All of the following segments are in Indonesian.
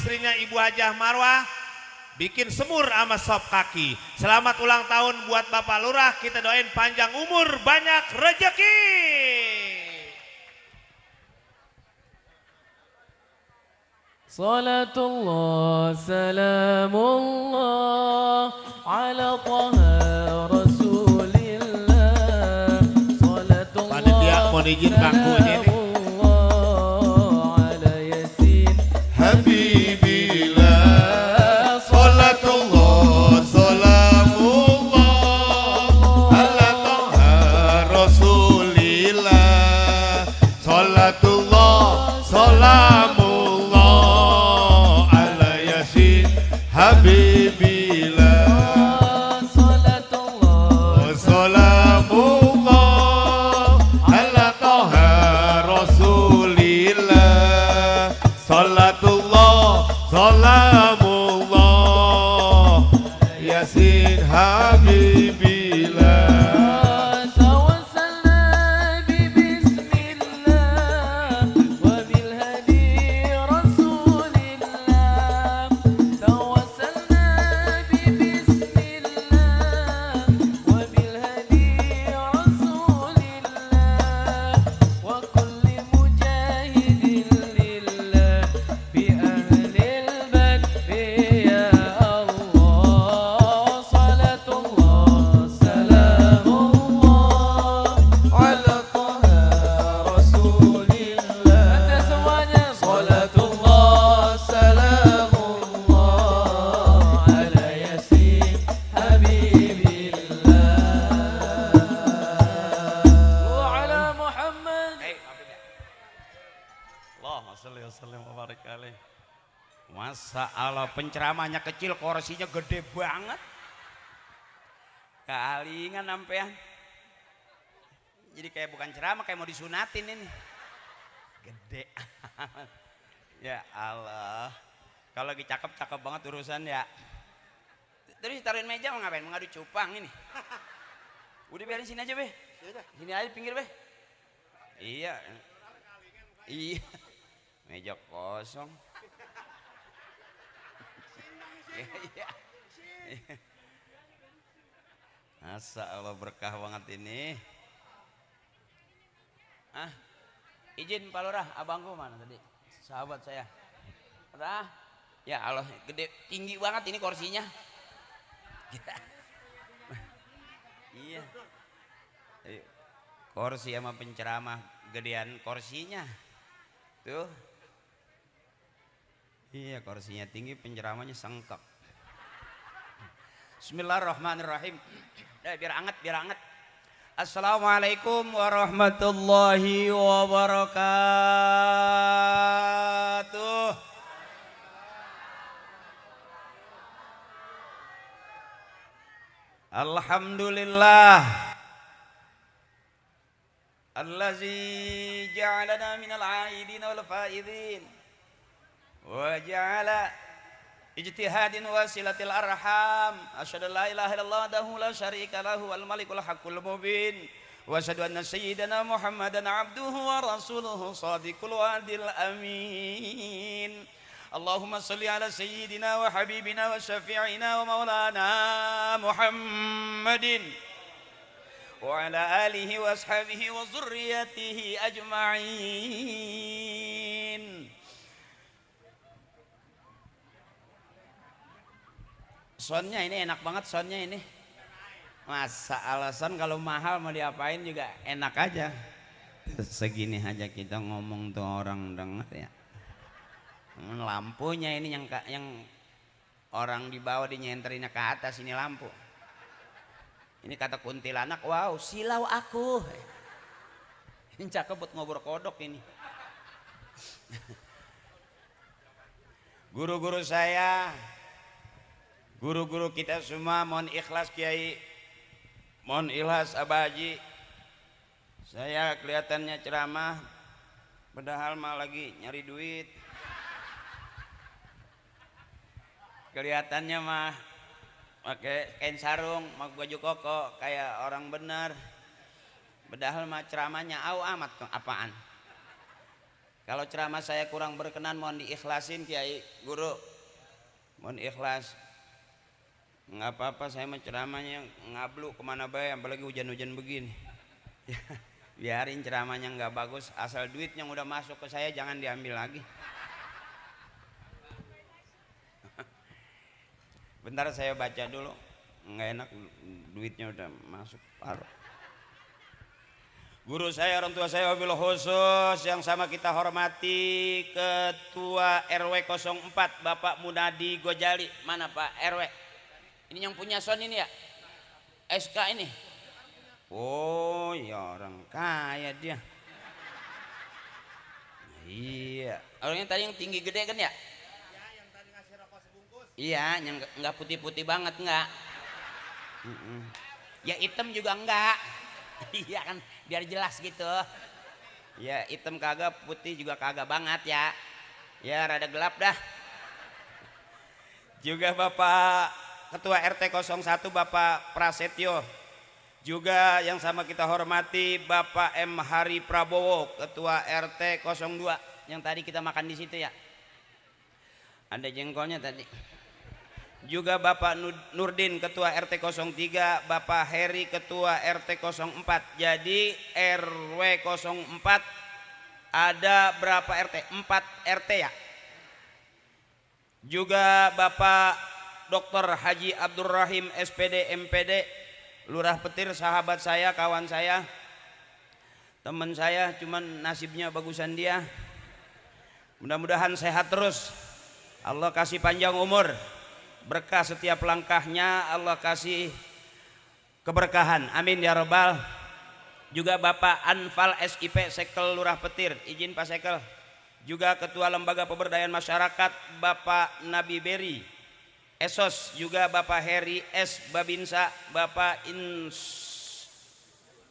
istrinya Ibu Hajah Marwah bikin semur sama sop kaki. Selamat ulang tahun buat Bapak Lurah, kita doain panjang umur, banyak rejeki. Salatullah salamullah ala taha rasulillah. Salatullah Panitia mohon izin bangkunya nih. salamullah ala yasin Habibillah, salatullah salamullah ala taha rasulillah. Salatullah salamullah ala yasin habibillah. Salatullah Salamullah ala taha rasulillah. Salatullah salamullah yasin habibillah. توسلنا ببسم الله وبالهدي رسول الله. توسلنا ببسم الله وبالهدي رسول الله وكل مجاهد لله بأهل البدر يا الله. صلاة الله سلام الله على طه رسول الله. أنت سوانا صلاة الله سلام الله على ياسين حبيب الله وعلى محمد. Allahumma sholli wa sallim wa barik alaih. Masa Allah penceramahnya kecil, kursinya gede banget. Kealingan sampean. Jadi kayak bukan ceramah, kayak mau disunatin ini. Gede. Ya Allah. Kalau lagi cakep-cakep banget urusan ya. Terus taruhin meja mau ngapain? Mengadu cupang ini. Udah biarin sini aja, Be. Sini aja pinggir, Be. Iya. Iya. Meja kosong. Iya, iya. Masa Allah berkah banget ini. Izin Pak Lurah, abangku mana tadi? Sahabat saya. Kata, ya Allah, gede, tinggi banget ini kursinya. Iya. Kursi sama penceramah, gedean kursinya. Tuh. Iya, kursinya tinggi, penceramahnya sengkak. Bismillahirrahmanirrahim. Biar anget, biar anget. Assalamualaikum warahmatullahi wabarakatuh. Alhamdulillah allazi ja'alana minal aidin wal faidin wa ja'ala ijtihadin wasilatil arham. Asyhadu an la ilaha illallah wahdahu la syarika lahu wal malikul haqqul mubin wa asyhadu anna sayyidana Muhammadan abduhu wa rasuluhu shadiqul wa'dil amin. Allahumma salli ala sayyidina wa habibina wa syafi'ina wa maulana Muhammadin wa ala alihi wa ashabihi wa zurriyatihi ajma'in. Soundnya ini enak banget, soundnya ini. Masa alasan kalau mahal mau diapain juga enak aja. Segini aja kita ngomong tuh orang denger ya. Lampunya ini yang orang di bawah dinyenterinnya ke atas, ini lampu. Ini kata kuntilanak, wow silau aku. Ini cakep buat ngobor kodok ini. Guru-guru saya, guru-guru kita semua, mohon ikhlas Kiai, mohon ikhlas Abah Haji. Saya kelihatannya ceramah, padahal mah lagi nyari duit. Kelihatannya mah pakai kain sarung, pakai baju koko kayak orang bener. Padahal mah ceramahnya au amat apaan. Kalau ceramah saya kurang berkenan mohon diikhlasin Kiai Guru. Mohon ikhlas. Nggak apa-apa, saya mah ceramahnya ngablu kemana bae, apalagi hujan-hujan begini. Biarin ceramahnya nggak bagus, asal duit yang udah masuk ke saya jangan diambil lagi. Bentar saya baca dulu, nggak enak duitnya udah masuk paruh. Guru saya, orang tua saya wabil khusus yang sama kita hormati Ketua RW 04 Bapak Munadi Gojali. Mana Pak RW? Ini yang punya son ini ya? SK ini? Oh ya orang kaya dia. Iya. Orangnya tadi yang tinggi gede kan ya? Ya, yang tadi ngasih rokok sebungkus. Iya, yang nggak putih-putih banget nggak? Ya hitam juga enggak. Iya kan, biar jelas gitu. Ya hitam kagak, putih juga kagak banget ya. Ya rada gelap dah. Juga Bapak Ketua RT 01 Bapak Prasetyo. Juga yang sama kita hormati Bapak M. Hari Prabowo Ketua RT 02 yang tadi kita makan di situ ya. Ada jengkolnya tadi. Juga Bapak Nurdin Ketua RT 03, Bapak Heri Ketua RT 04. Jadi RW 04 ada berapa RT? 4 RT ya. Juga Bapak Dr. Haji Abdurrahim SPD MPD, Lurah Petir, sahabat saya, kawan saya, teman saya, cuman nasibnya bagusan dia. Mudah-mudahan sehat terus, Allah kasih panjang umur, berkah setiap langkahnya, Allah kasih keberkahan, amin ya rabbal. Juga Bapak Anfal SIP Sekel Lurah Petir, izin Pak Sekel. Juga Ketua Lembaga Pemberdayaan Masyarakat Bapak Nabi Beri Esos. Juga Bapak Heri S Babinsa, Bapak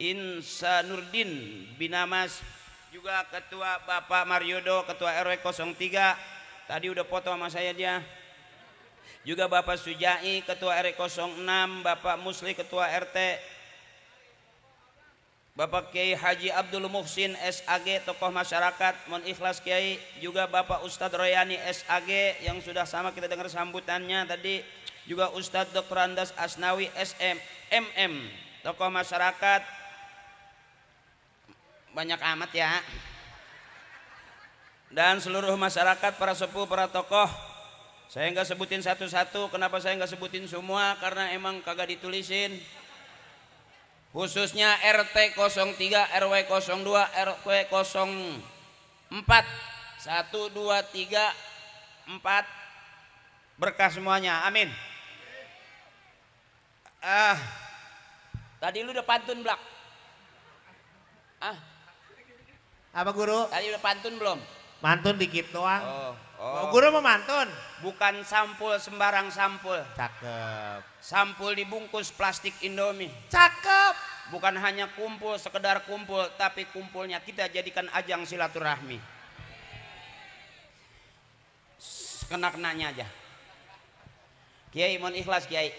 Insanurdin Binamas. Juga Ketua Bapak Mariodo Ketua RW 03, tadi udah foto sama saya dia. Juga Bapak Sujai Ketua RW 06, Bapak Musli Ketua RT, Bapak Kiai Haji Abdul Muhsin SAG tokoh masyarakat, mohon ikhlas Kiai. Juga Bapak Ustadz Royani SAG yang sudah sama kita dengar sambutannya tadi. Juga Ustadz Dr. Andas Asnawi SM MM tokoh masyarakat. Banyak amat ya. Dan seluruh masyarakat, para sepuh, para tokoh. Saya nggak sebutin satu-satu. Kenapa saya nggak sebutin semua? Karena emang kagak ditulisin. Khususnya RT 03, RW 02, RW 04, 1, 2, 3, 4, berkah semuanya, amin. Tadi lu udah pantun belak? Apa guru? Tadi udah pantun belum? Mantun dikit doang. Oh. Guru mau mantun. Bukan sampul sembarang sampul. Cakep. Sampul dibungkus plastik Indomie. Cakep. Bukan hanya kumpul, sekedar kumpul, tapi kumpulnya kita jadikan ajang silaturahmi. Kena-kenanya aja. Kiai mohon ikhlas Kiai.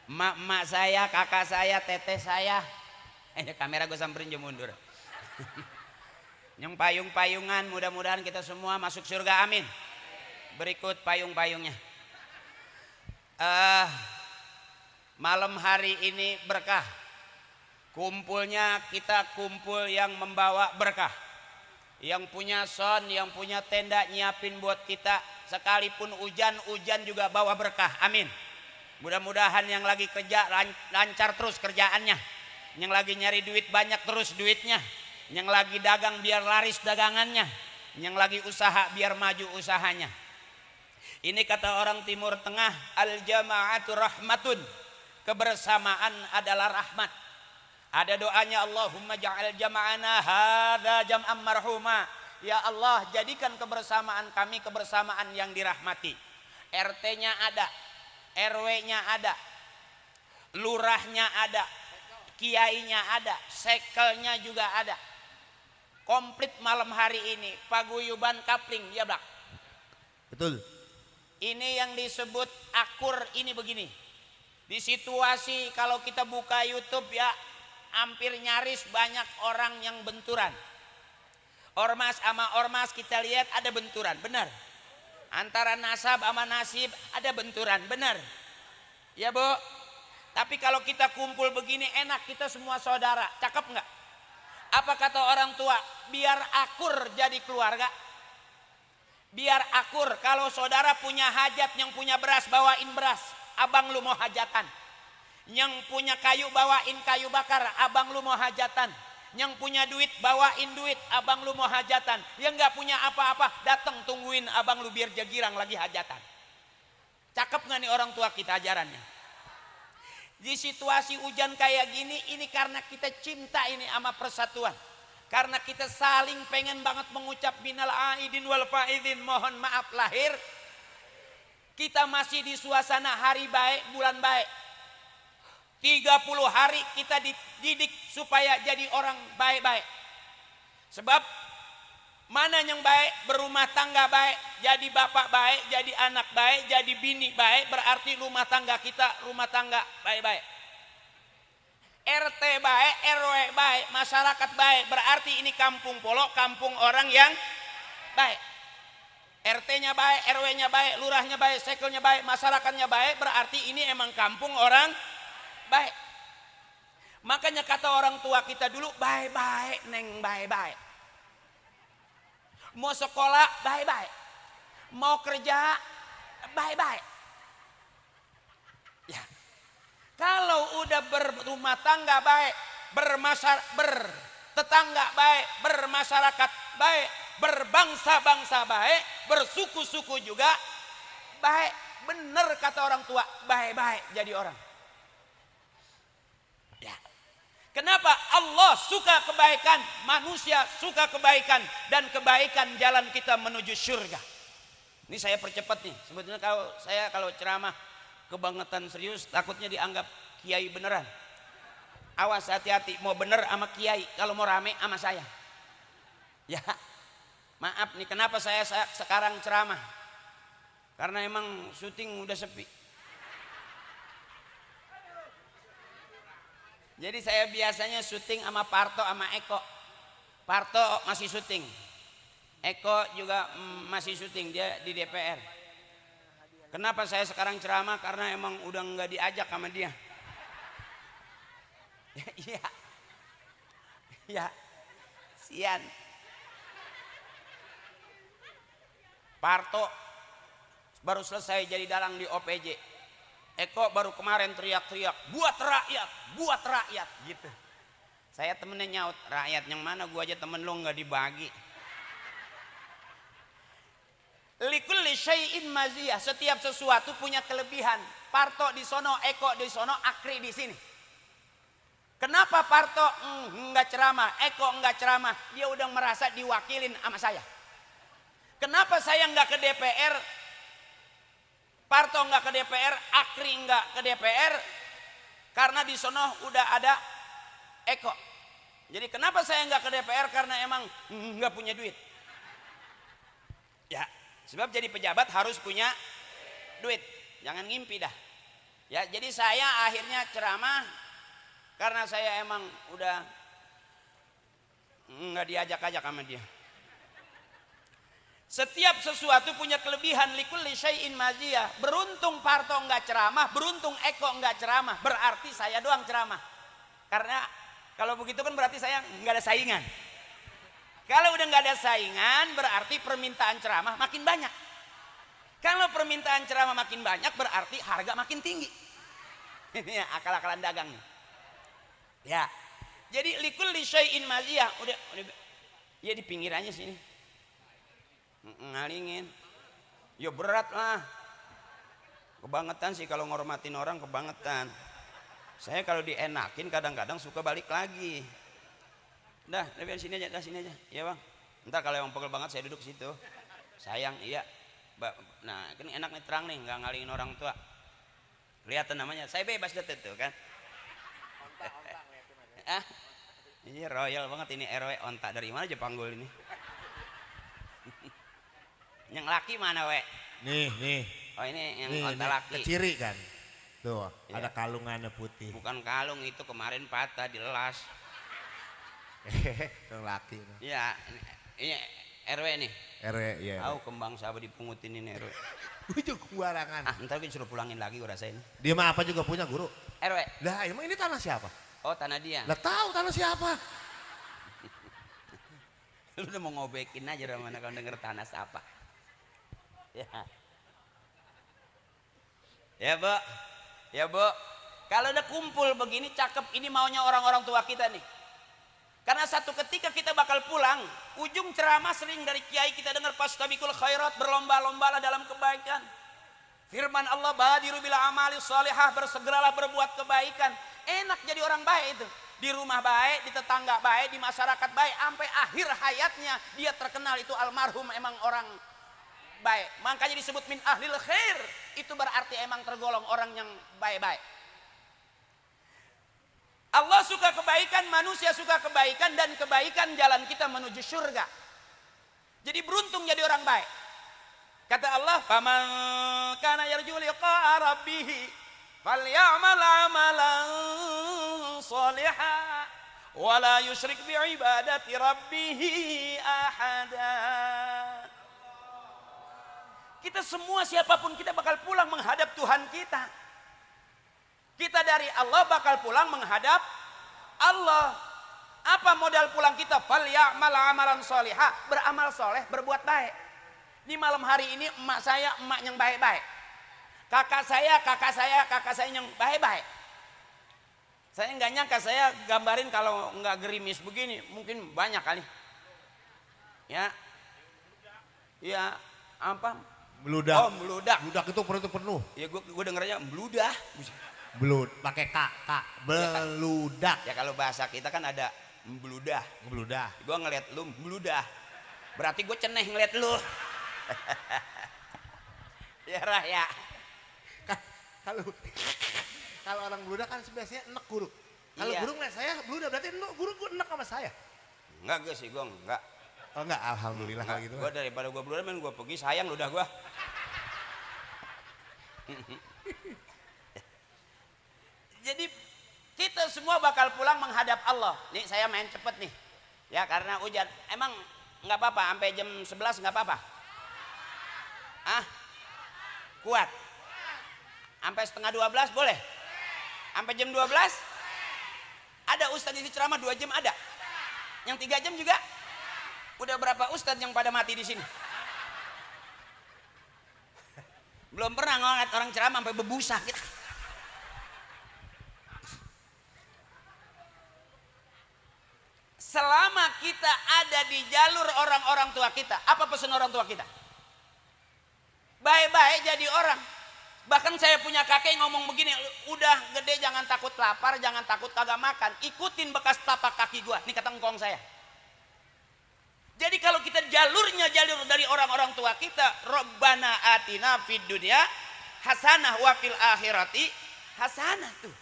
Mak saya, kakak saya, teteh saya. Kamera gue samperin aja mundur. Yang payung-payungan, mudah-mudahan kita semua masuk surga, amin. Berikut payung-payungnya. Malam hari ini berkah. Kumpulnya kita kumpul yang membawa berkah. Yang punya son, yang punya tenda nyiapin buat kita. Sekalipun hujan juga bawa berkah, amin. Mudah-mudahan yang lagi kerja lancar terus kerjaannya. Yang lagi nyari duit banyak terus duitnya. Yang lagi dagang biar laris dagangannya. Yang lagi usaha biar maju usahanya. Ini kata orang Timur Tengah, al-jama'atu rahmatun. Kebersamaan adalah rahmat. Ada doanya, Allahumma ja'al jama'ana hadza jam'an marhuma. Ya Allah, jadikan kebersamaan kami kebersamaan yang dirahmati. RT-nya ada, RW-nya ada, lurahnya ada, kiainya ada, sekelnya juga ada. Komplit malam hari ini, paguyuban kapling, ya Bang. Betul. Ini yang disebut akur ini begini. Di situasi kalau kita buka YouTube ya, hampir nyaris banyak orang yang benturan. Ormas sama ormas kita lihat ada benturan, benar. Antara nasab sama nasib ada benturan, benar. Ya Bu. Tapi kalau kita kumpul begini enak, kita semua saudara, cakep nggak? Apa kata orang tua? Biar akur jadi keluarga. Biar akur. Kalau saudara punya hajat, yang punya beras bawain beras, abang lu mau hajatan. Yang punya kayu bawain kayu bakar, abang lu mau hajatan. Yang punya duit bawain duit, abang lu mau hajatan. Yang nggak punya apa-apa datang tungguin abang lu biar jagirang lagi hajatan. Cakep nggak nih orang tua kita ajarannya? Di situasi hujan kayak gini, ini karena kita cinta ini sama persatuan. Karena kita saling pengen banget mengucap minal aidin wal faidin, mohon maaf lahir. Kita masih di suasana hari baik, bulan baik. 30 hari kita dididik supaya jadi orang baik-baik. Sebab mana yang baik, berumah tangga baik, jadi bapak baik, jadi anak baik, jadi bini baik, berarti rumah tangga kita rumah tangga baik-baik. RT baik, RW baik, masyarakat baik, berarti ini kampung Polo, kampung orang yang baik. RT-nya baik, RW-nya baik, lurahnya baik, sekelnya baik, masyarakatnya baik, berarti ini emang kampung orang baik. Makanya kata orang tua kita dulu, baik-baik neng, baik-baik. Mau sekolah baik-baik, mau kerja baik-baik. Ya, kalau udah berumah tangga baik, bertetangga baik, bermasyarakat baik, berbangsa-bangsa baik, bersuku-suku juga baik. Bener kata orang tua, baik-baik jadi orang. Ya. Kenapa? Allah suka kebaikan, manusia suka kebaikan, dan kebaikan jalan kita menuju surga. Ini saya percepat nih. Sebetulnya kalau ceramah kebangetan serius, takutnya dianggap kiai beneran. Awas, hati-hati, mau bener sama kiai, kalau mau rame sama saya. Ya, maaf nih, kenapa saya sekarang ceramah? Karena emang syuting udah sepi. Jadi saya biasanya syuting sama Parto sama Eko. Parto masih syuting, Eko juga masih syuting, dia di DPR. Kenapa saya sekarang ceramah? Karena emang udah nggak diajak sama dia. Iya, ya, sian. Parto baru selesai jadi dalang di OPJ. Eko baru kemarin teriak-teriak, buat rakyat gitu. Saya temennya nyaut, rakyat yang mana, gua aja temen lo nggak dibagi. Likulli syai'in maziyah, setiap sesuatu punya kelebihan. Parto di sono, Eko di sono, Akri di sini. Kenapa Parto nggak ceramah, Eko nggak ceramah? Dia udah merasa diwakilin sama saya. Kenapa saya nggak ke DPR? Parto nggak ke DPR, Akri nggak ke DPR, karena di sono udah ada Eko. Jadi kenapa saya nggak ke DPR? Karena emang nggak punya duit. Ya, sebab jadi pejabat harus punya duit. Jangan ngimpi dah. Ya, jadi saya akhirnya ceramah karena saya emang udah nggak diajak-ajak sama dia. Setiap sesuatu punya kelebihan, likulli syai'in maziyah. Beruntung Parto nggak ceramah, beruntung Eko nggak ceramah, berarti saya doang ceramah. Karena kalau begitu kan berarti saya nggak ada saingan. Kalau udah nggak ada saingan, berarti permintaan ceramah makin banyak. Kalau permintaan ceramah makin banyak, berarti harga makin tinggi. Ini ya, akal-akalan dagang. Ya, jadi likulli syai'in maziyah. Udah, ya di pinggirannya sini. Ngalingin, ya berat lah, kebangetan sih kalau ngormatin orang, kebangetan. Saya kalau dienakin kadang-kadang suka balik lagi. Dah sini aja, sini aja, ya bang. Ntar kalau yang pegel banget saya duduk situ. Sayang, iya. Nah, kan enak nih, terang nih, nggak ngalingin orang tua. Kelihatan namanya, saya bebas deh tuh kan. Iya royal banget ini RW onta, dari mana aja panggul ini. Yang laki mana we? Nih. Oh ini yang nih, onta laki. Keciri kan? Tuh, ya. ada kalungannya putih. Bukan kalung, itu kemarin patah dilelas. Yang laki. Iya, Ini RW nih. RW ya. Tahu kembang sahabat dipungutin ini RW. Ujuk barangan. Ah, ntar gue suruh pulangin lagi gue rasain. Dia mah apa juga punya guru. RW. Lah emang ini tanah siapa? Oh tanah dia. Lah tahu tanah siapa? Lu udah mau ngobekin aja Ramana kalau denger tanah siapa. Ya. Ya Bu. Ya Bu. Kalau udah kumpul begini cakep, ini maunya orang-orang tua kita nih. Karena satu ketika kita bakal pulang, ujung ceramah sering dari kiai kita dengar fastabiqul khairat, berlomba-lombalah dalam kebaikan. Firman Allah badiru bil amali shalihah, bersegeralah berbuat kebaikan. Enak jadi orang baik itu. Di rumah baik, di tetangga baik, di masyarakat baik, sampai akhir hayatnya dia terkenal itu almarhum emang orang baik. Makanya disebut min ahlil khair. Itu berarti emang tergolong orang yang baik-baik. Allah suka kebaikan, manusia suka kebaikan, dan kebaikan jalan kita menuju surga. Jadi beruntung jadi orang baik. Kata Allah, "Faman kana yarju liqa'a rabbih falyamal 'amalan shalihan wa la yusyrik bi ibadati rabbih ahada." Kita semua siapapun kita bakal pulang menghadap Tuhan kita. Kita dari Allah bakal pulang menghadap Allah. Apa modal pulang kita? Falyamal 'amalan shalihah, beramal soleh, berbuat baik. Di malam hari ini emak saya yang baik-baik. Kakak saya yang baik-baik. Saya nggak nyangka, saya gambarin kalau nggak gerimis begini, mungkin banyak kali. Ya. Ya, apa? Meludak. Oh, meludak. Meludak itu perut penuh. Ya gue dengernya meludah. Belud, pakai kak, beludak. Ya kalau bahasa kita kan ada meludah. Beludah. Gue ngeliat lu meludah. Berarti gue ceneh ngeliat lu. Ya Rah ya. Kalau orang beludak kan biasanya enek guru. Kalau Iya. guru ngeliat saya beludak berarti guru enek sama saya. Enggak gue sih, gue enggak. Oh enggak, alhamdulillah kalau gitu. Gue daripada gue beludah main gue pergi, sayang ludah gue. Jadi kita semua bakal pulang menghadap Allah. Nih saya main cepet nih. Ya karena hujan. Emang nggak apa-apa sampai jam 11 nggak apa-apa? Ah? Kuat? Sampai setengah 12 boleh? Sampai jam 12? Ada ustadz di ceramah 2 jam ada? Yang 3 jam juga? Udah berapa ustadz yang pada mati di sini? Belum pernah ngeliat orang ceramah sampai bebusa gitu. Selama kita ada di jalur orang-orang tua kita, apa pesan orang tua kita? Baik-baik jadi orang. Bahkan saya punya kakek ngomong begini, udah gede jangan takut lapar, jangan takut kagak makan, ikutin bekas tapak kaki gua. Ini kata engkong saya. Jadi kalau kita jalurnya jalur dari orang-orang tua kita, Rabbana atina fid dunya hasanah wa fil akhirati hasanah tuh.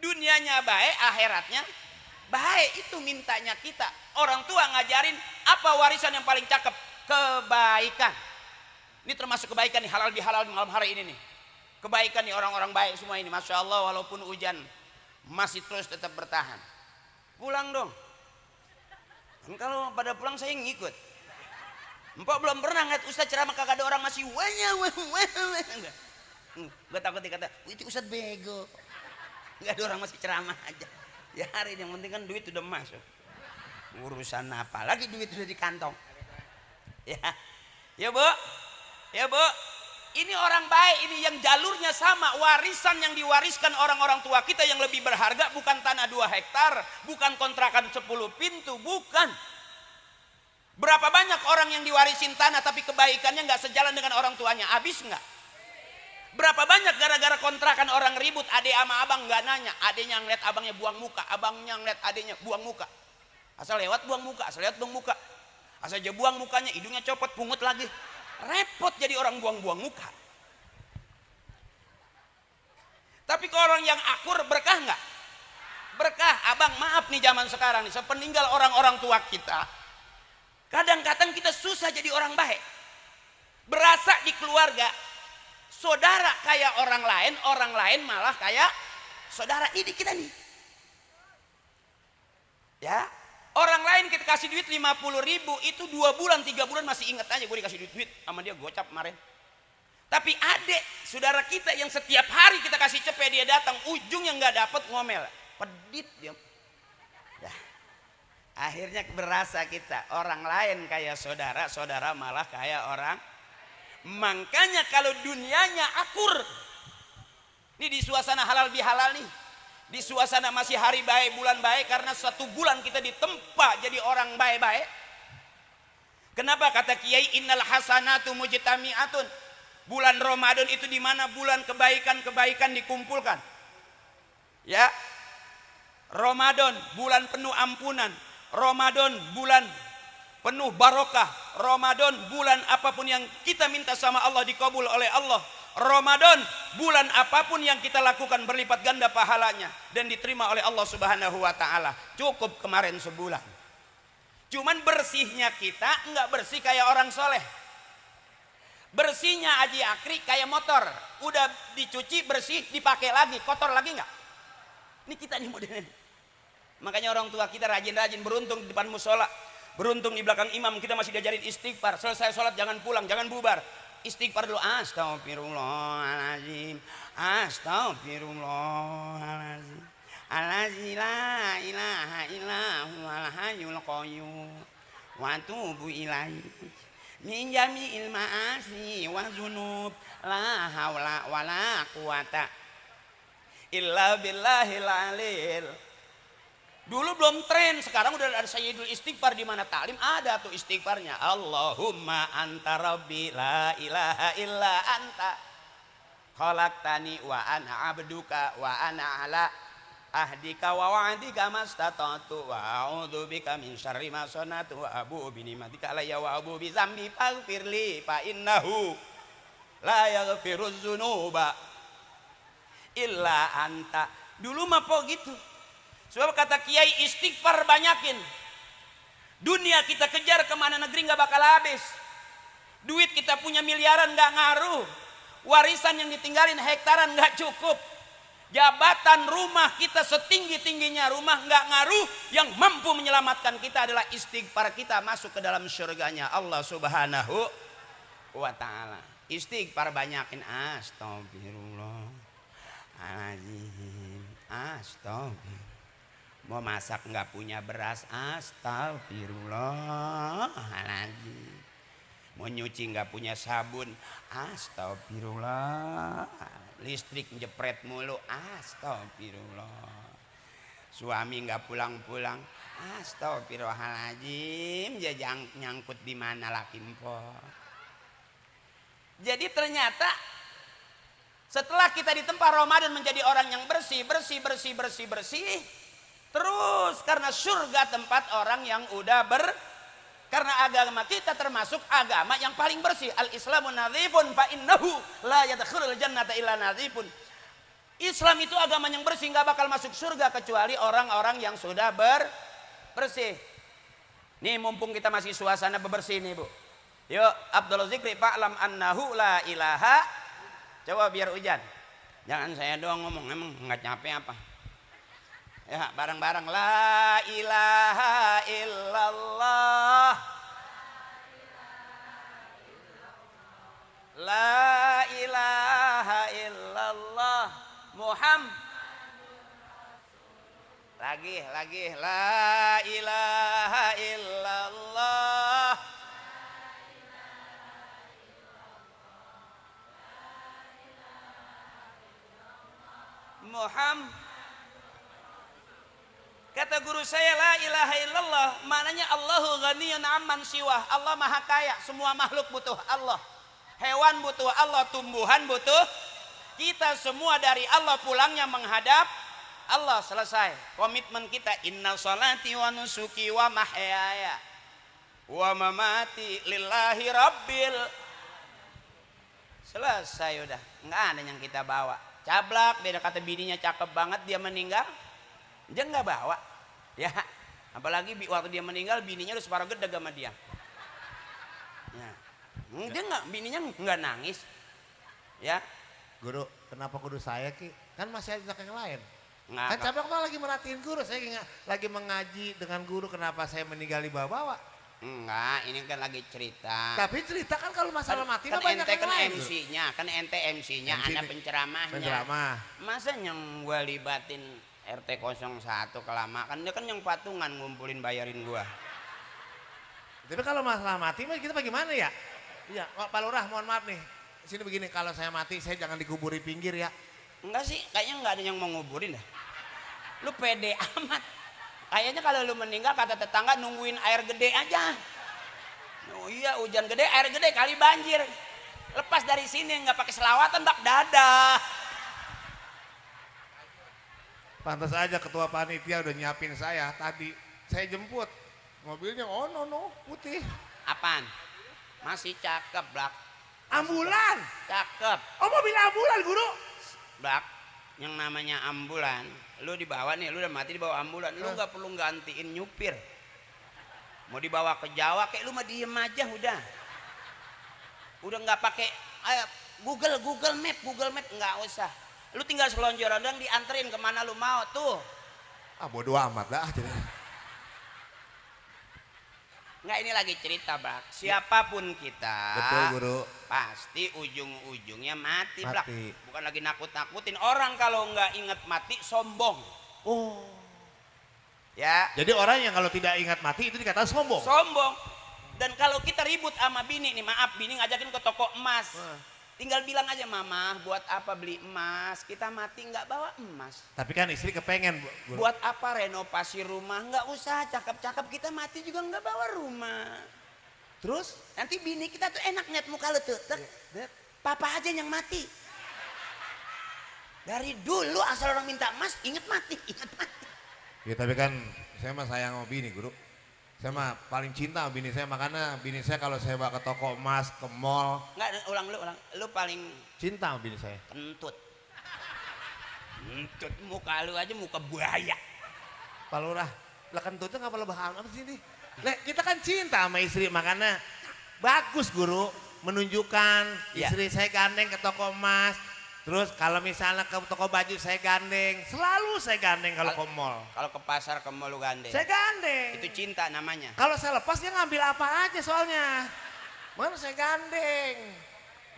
Dunianya baik, akhiratnya baik, itu mintanya kita. Orang tua ngajarin apa warisan yang paling cakep? Kebaikan. Ini termasuk kebaikan nih, halal bihalal di malam hari ini nih. Kebaikan nih orang-orang baik semua ini. Masya Allah, walaupun hujan masih terus tetap bertahan. Pulang dong. Dan kalau pada pulang saya ngikut. Empok belum pernah ngeliat ustaz ceramah kagak ada orang masih wah. Gue takut dikata, itu ustaz bego. Nggak ada orang masih ceramah aja. Ya hari ini yang penting kan duit udah masuk. Urusan apa lagi duit udah di kantong. Ya, ya Bu, ya Bu. Ini orang baik, ini yang jalurnya sama. Warisan yang diwariskan orang-orang tua kita yang lebih berharga bukan tanah 2 hektar, bukan kontrakan 10 pintu, bukan. Berapa banyak orang yang diwarisin tanah tapi kebaikannya nggak sejalan dengan orang tuanya, habis nggak? Berapa banyak gara-gara kontrakan orang ribut, adek sama abang nggak nanya, adeknya ngeliat abangnya buang muka, abangnya ngeliat adeknya buang muka. Asal lewat buang muka, asal lewat buang muka. Asal aja buang mukanya, hidungnya copot, pungut lagi. Repot jadi orang buang-buang muka. Tapi kalau orang yang akur berkah nggak? Berkah. Abang maaf nih zaman sekarang nih, sepeninggal orang-orang tua kita, kadang-kadang kita susah jadi orang baik. Berasa di keluarga saudara kayak orang lain malah kayak saudara. Ini kita nih. Ya, Orang lain kita kasih duit 50.000, itu 2 bulan 3 bulan masih ingat aja gue dikasih duit sama dia gocap kemarin. Tapi adik saudara kita yang setiap hari kita kasih cepet dia datang, ujung yang nggak dapet ngomel, pedit dia. Dah. Akhirnya berasa kita orang lain kayak saudara, saudara malah kayak orang. Makanya kalau dunianya akur, ini di suasana halal bihalal nih, di suasana masih hari baik bulan baik, karena 1 bulan kita ditempa jadi orang baik-baik. Kenapa kata Kiai innal hasanatu mujtami'atun? Bulan Ramadan itu di mana bulan kebaikan-kebaikan dikumpulkan. Ya. Ramadan bulan penuh ampunan. Ramadan bulan penuh barokah. Ramadan bulan apapun yang kita minta sama Allah dikabul oleh Allah. Ramadan bulan apapun yang kita lakukan berlipat ganda pahalanya dan diterima oleh Allah Subhanahu wa taala. Cukup kemarin sebulan. Cuman bersihnya kita enggak bersih kayak orang soleh. Bersihnya Haji Akri kayak motor, udah dicuci bersih, dipakai lagi, kotor lagi enggak? Ini kita nih modelnya. Makanya orang tua kita rajin-rajin, beruntung di depan musola, beruntung di belakang imam kita masih diajarin istighfar. Selesai sholat jangan pulang, jangan bubar, istighfar dulu. Astagfirullahaladzim, astagfirullahaladzim, allazi la ilaha illallah hayyul qayyum wa atubu ilaihi min jami'il ma'asi wa dzunub la haula wala quwata illa billahil alil. Dulu belum tren, sekarang udah ada Sayyidul Istighfar, di mana taklim ada tuh istighfarnya. Allahumma anta rabbi la ilaha illa anta khalaqtani wa ana abduka wa ana ala ahdika wa wa'dika mastata'tu wa a'udzu bika min syarri ma sanatu wa abu bi ni'matika alayya wa abu bi dzambi faghfirli fa innahu la yaghfiruz dzunuba illa anta. Dulu mah po gitu. Sebab kata Kiai istighfar banyakin. Dunia kita kejar kemana negeri nggak bakal habis. Duit kita punya miliaran nggak ngaruh. Warisan yang ditinggalin hektaran nggak cukup. Jabatan rumah kita setinggi-tingginya rumah nggak ngaruh. Yang mampu menyelamatkan kita adalah istighfar kita masuk ke dalam surganya Allah Subhanahu wa ta'ala. Istighfar banyakin. Astagfirullahaladzim, astagfirullah. Mau masak nggak punya beras, astagfirullahaladzim. Mau nyuci nggak punya sabun, astagfirullah. Listrik jepret mulu, astagfirullah. Suami nggak pulang-pulang, astagfirullahaladzim. Dia nyangkut di mana laki empok. Jadi ternyata setelah kita ditempa Ramadan menjadi orang yang bersih. Terus karena surga tempat orang yang udah karena agama kita termasuk agama yang paling bersih. Al-Islamu nadhifun fa innahu la yadkhulul jannata illa nadhifun. Islam itu agama yang bersih, nggak bakal masuk surga kecuali orang-orang yang sudah bersih. Nih mumpung kita masih suasana bebersih nih Bu. Yuk Abdul Zikri fa'lam annahu la ilaha. Coba biar hujan. Jangan saya doang ngomong, emang nggak capek apa? Ya bareng-bareng la ilaha illallah, la ilaha illallah Muhammad. Lagi la ilaha illallah, Muhammad. Kata guru saya la ilaha illallah maknanya Allahu ghaniyun amman siwah. Allah maha kaya, semua makhluk butuh Allah. Hewan butuh Allah, tumbuhan butuh. Kita semua dari Allah pulangnya menghadap Allah. Selesai. Komitmen kita inna salati wa nusuki wa mahyaya wa mamati lillahi rabbil. Selesai udah. Enggak ada yang kita bawa. Cablak, beda kata bininya cakep banget dia meninggal. Dia nggak bawa, ya. Apalagi waktu dia meninggal, bininya udah separuh gede sama dia. Ya. Dia nggak, bininya nggak nangis, ya. Guru, kenapa kudu saya Ki? Kan masih ada yang lain. Nggak, Kan capek kok lagi merhatiin guru, saya lagi mengaji dengan guru kenapa saya meninggal di bawa-bawa. enggak, ini kan lagi cerita. Tapi cerita kan kalau masalah mati Kan banyak ente yang kan lain. MC-nya, kan ente MC-nya, MC Anda nih. penceramahnya. Penceramah. Masa yang gua libatin RT 01 kelamaan, kan dia kan yang patungan ngumpulin bayarin gua. Tapi kalau masalah mati mah kita bagaimana ya? Iya, Pak Lurah mohon maaf nih. Sini begini, kalau saya mati saya jangan dikuburi pinggir ya. Enggak sih, kayaknya enggak ada yang mau nguburin dah. Lu pede amat. Kayaknya kalau lu meninggal kata tetangga nungguin air gede aja. Oh iya, hujan gede, air gede kali banjir. Lepas dari sini nggak pakai selawatan bak dadah. Pantas aja ketua panitia udah nyiapin saya tadi. Saya jemput. Mobilnya no putih. Apaan? Masih cakep, Blak. Ambulan. Cakep, Oh mobil ambulan guru. Blak. Yang namanya ambulan, lu dibawa nih, lu udah mati dibawa ambulan, lu nggak perlu gantiin nyupir. Mau dibawa ke Jawa kayak lu mah diem aja udah. Udah nggak pakai Google Map nggak usah. Lu tinggal selonjoran doang dianterin kemana lu mau tuh. Ah bodo amat dah. Nggak, ini lagi cerita, Brak. Siapapun kita, Betul guru. pasti ujung-ujungnya mati, Brak. Mati. Bukan lagi nakut-nakutin orang, kalau nggak inget mati sombong. Oh. Ya, Jadi orang yang kalau tidak ingat mati itu dikatakan sombong. sombong. Dan kalau kita ribut sama bini nih, maaf, bini ngajakin ke toko emas. Tinggal bilang aja, mama buat apa beli emas, kita mati nggak bawa emas. Tapi kan istri kepengen guru. Buat apa renovasi rumah, nggak usah cakep-cakep, kita mati juga nggak bawa rumah. Terus? Nanti bini kita tuh enak ngeliat muka lu tuh, papa aja yang mati. Dari dulu asal orang minta emas, inget mati. Ya tapi kan saya mah sayang sama bini guru. Saya mah paling cinta sama bini saya, makanya bini saya kalau saya bawa ke toko emas, ke mall. Nggak, ulang. Lu paling Cinta sama bini saya. kentut. Kentut, muka lu aja muka buaya. Pak Lurah, lah kentutnya nggak perlu bahas apa sih ini? Kita kan cinta sama istri, makanya bagus guru menunjukkan Ya. istri saya gandeng ke toko emas. Terus kalau misalnya ke toko baju saya gandeng, selalu saya gandeng kalau ke mall. Kalau ke pasar ke mall lu gandeng. Saya gandeng. Itu cinta namanya. Kalau saya lepas dia ngambil apa aja soalnya. Mana saya gandeng.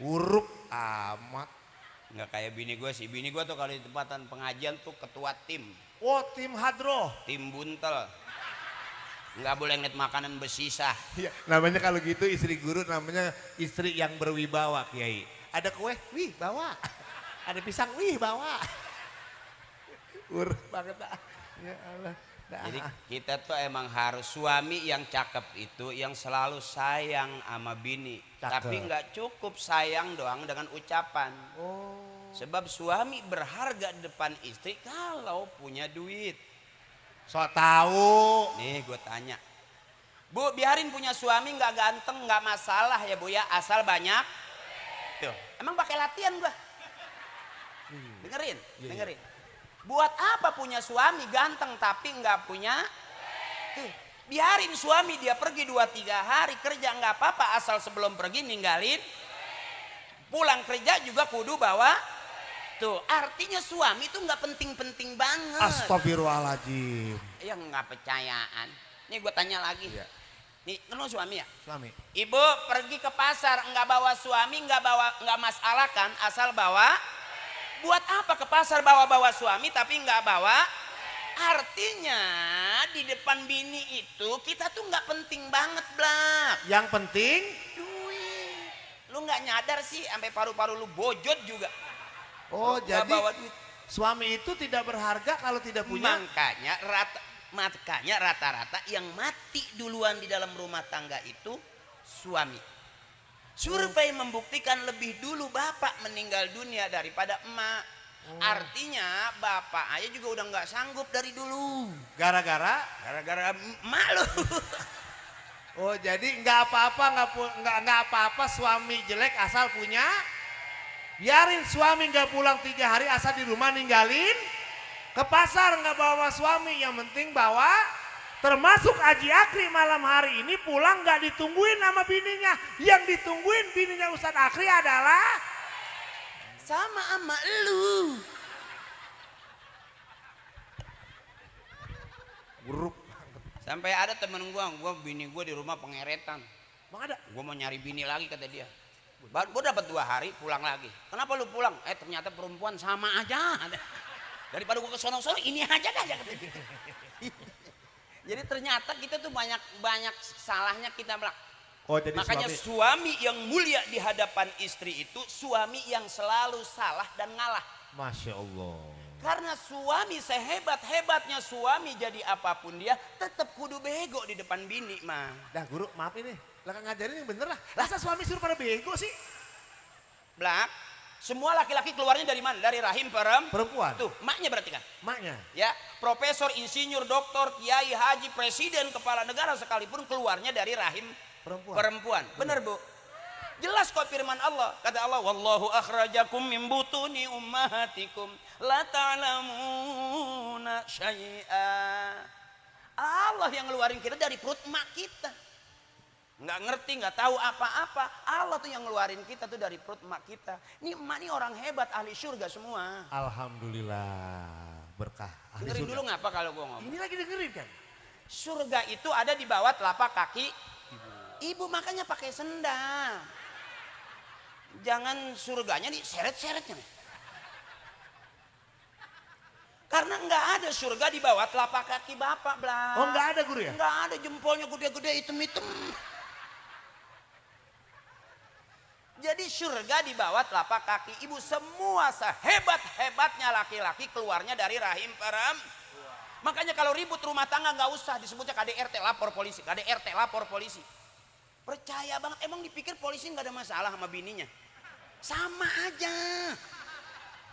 Uruk amat. Nggak kayak bini gue sih. Bini gue tuh kalau di tempatan pengajian tuh ketua tim. Oh tim hadroh. Tim buntel. Nggak boleh ngeliat makanan bersisa. Ya, namanya kalau gitu istri guru namanya istri yang berwibawa Kiai. Ada kue, wih bawa. Ada pisang, wih bawa. Uruk banget dah. Ya Allah. Dah. Jadi kita tuh emang harus suami yang cakep itu yang selalu sayang sama bini. Cakep. Tapi nggak cukup sayang doang dengan ucapan. Oh. Sebab suami berharga di depan istri kalau punya duit. So tahu. Nih gue tanya. Bu, biarin punya suami nggak ganteng nggak masalah ya Bu ya, asal banyak. Tuh, emang pakai latihan gua. Dengerin. Buat apa punya suami ganteng tapi nggak punya? Tuh, biarin suami dia pergi 2-3 hari kerja nggak apa-apa, asal sebelum pergi ninggalin. Pulang kerja juga kudu bawa. Tuh, artinya suami itu nggak penting-penting banget. Astagfirullahaladzim. Ya nggak percayaan. Nih gue tanya lagi. Iya. Nih, kenal suami ya? Suami. Ibu pergi ke pasar nggak bawa suami, nggak masalah kan, asal bawa. Buat apa ke pasar bawa suami tapi nggak bawa? Artinya di depan bini itu kita tuh nggak penting banget, Blak. Yang penting Duit. Lu nggak nyadar sih, sampai paru-paru lu bojot juga. oh Nggak jadi bawa duit. suami itu tidak berharga kalau tidak punya. Makanya rata-rata yang mati duluan di dalam rumah tangga itu suami. Survei membuktikan lebih dulu bapak meninggal dunia daripada emak. Artinya bapak aja juga udah nggak sanggup dari dulu. Gara-gara. Emak lu. Oh jadi nggak apa-apa nggak apa-apa suami jelek asal punya. Biarin suami nggak pulang 3 hari asal di rumah ninggalin. Ke pasar nggak bawa suami, yang penting bawa. Termasuk Haji Akri malam hari ini pulang nggak ditungguin sama bininya. Yang ditungguin bininya Ustadz Akri adalah Sama emak lu. Buruk. Sampai ada temen gua bini gua di rumah pengeretan. Emang ada? Gua mau nyari bini lagi kata dia. Gua dapat 2 hari pulang lagi. Kenapa lu pulang? Ternyata perempuan sama aja. Daripada gua ke sono-sono ini aja dah kata dia. Jadi ternyata kita tuh banyak salahnya kita belak. Oh, jadi Makanya suami yang mulia di hadapan istri itu suami yang selalu salah dan ngalah. Masya Allah. Karena suami sehebat-hebatnya suami jadi apapun dia tetap kudu bego di depan bini mah. Dah guru maaf ini, lah ngajarin yang bener lah. Masa suami suruh pada bego sih? Blak, semua laki-laki keluarnya dari mana? Dari rahim Perempuan. Tuh, maknya berarti kan? Maknya. Ya, profesor, insinyur, doktor, kiai, haji, presiden, kepala negara sekalipun keluarnya dari rahim perempuan. Bener Bu? Jelas kok firman Allah. Kata Allah, wallahu akhrajakum min butuni ummahatikum la ta'lamuna syai'a. Allah yang ngeluarin kita dari perut emak kita. Nggak ngerti, nggak tahu apa-apa. Allah tuh yang ngeluarin kita tuh dari perut emak kita. Ini emak nih orang hebat, ahli surga semua. Alhamdulillah berkah. Ahli Dengerin surga. dulu ngapa kalau gua ngomong. Ini lagi dengerin kan? Surga itu ada di bawah telapak kaki ibu, makanya pakai sendal. Jangan surganya diseret-seretnya. Karena nggak ada surga di bawah telapak kaki bapak, Blah. Oh nggak ada guru ya? Nggak ada, jempolnya gede-gede hitam-hitam. Jadi surga di bawah telapak kaki ibu. Semua sehebat-hebatnya laki-laki keluarnya dari rahim perempuan. Makanya kalau ribut rumah tangga nggak usah disebutnya KDRT lapor polisi, KDRT lapor polisi. Percaya banget, emang dipikir polisi nggak ada masalah sama bininya? Sama aja.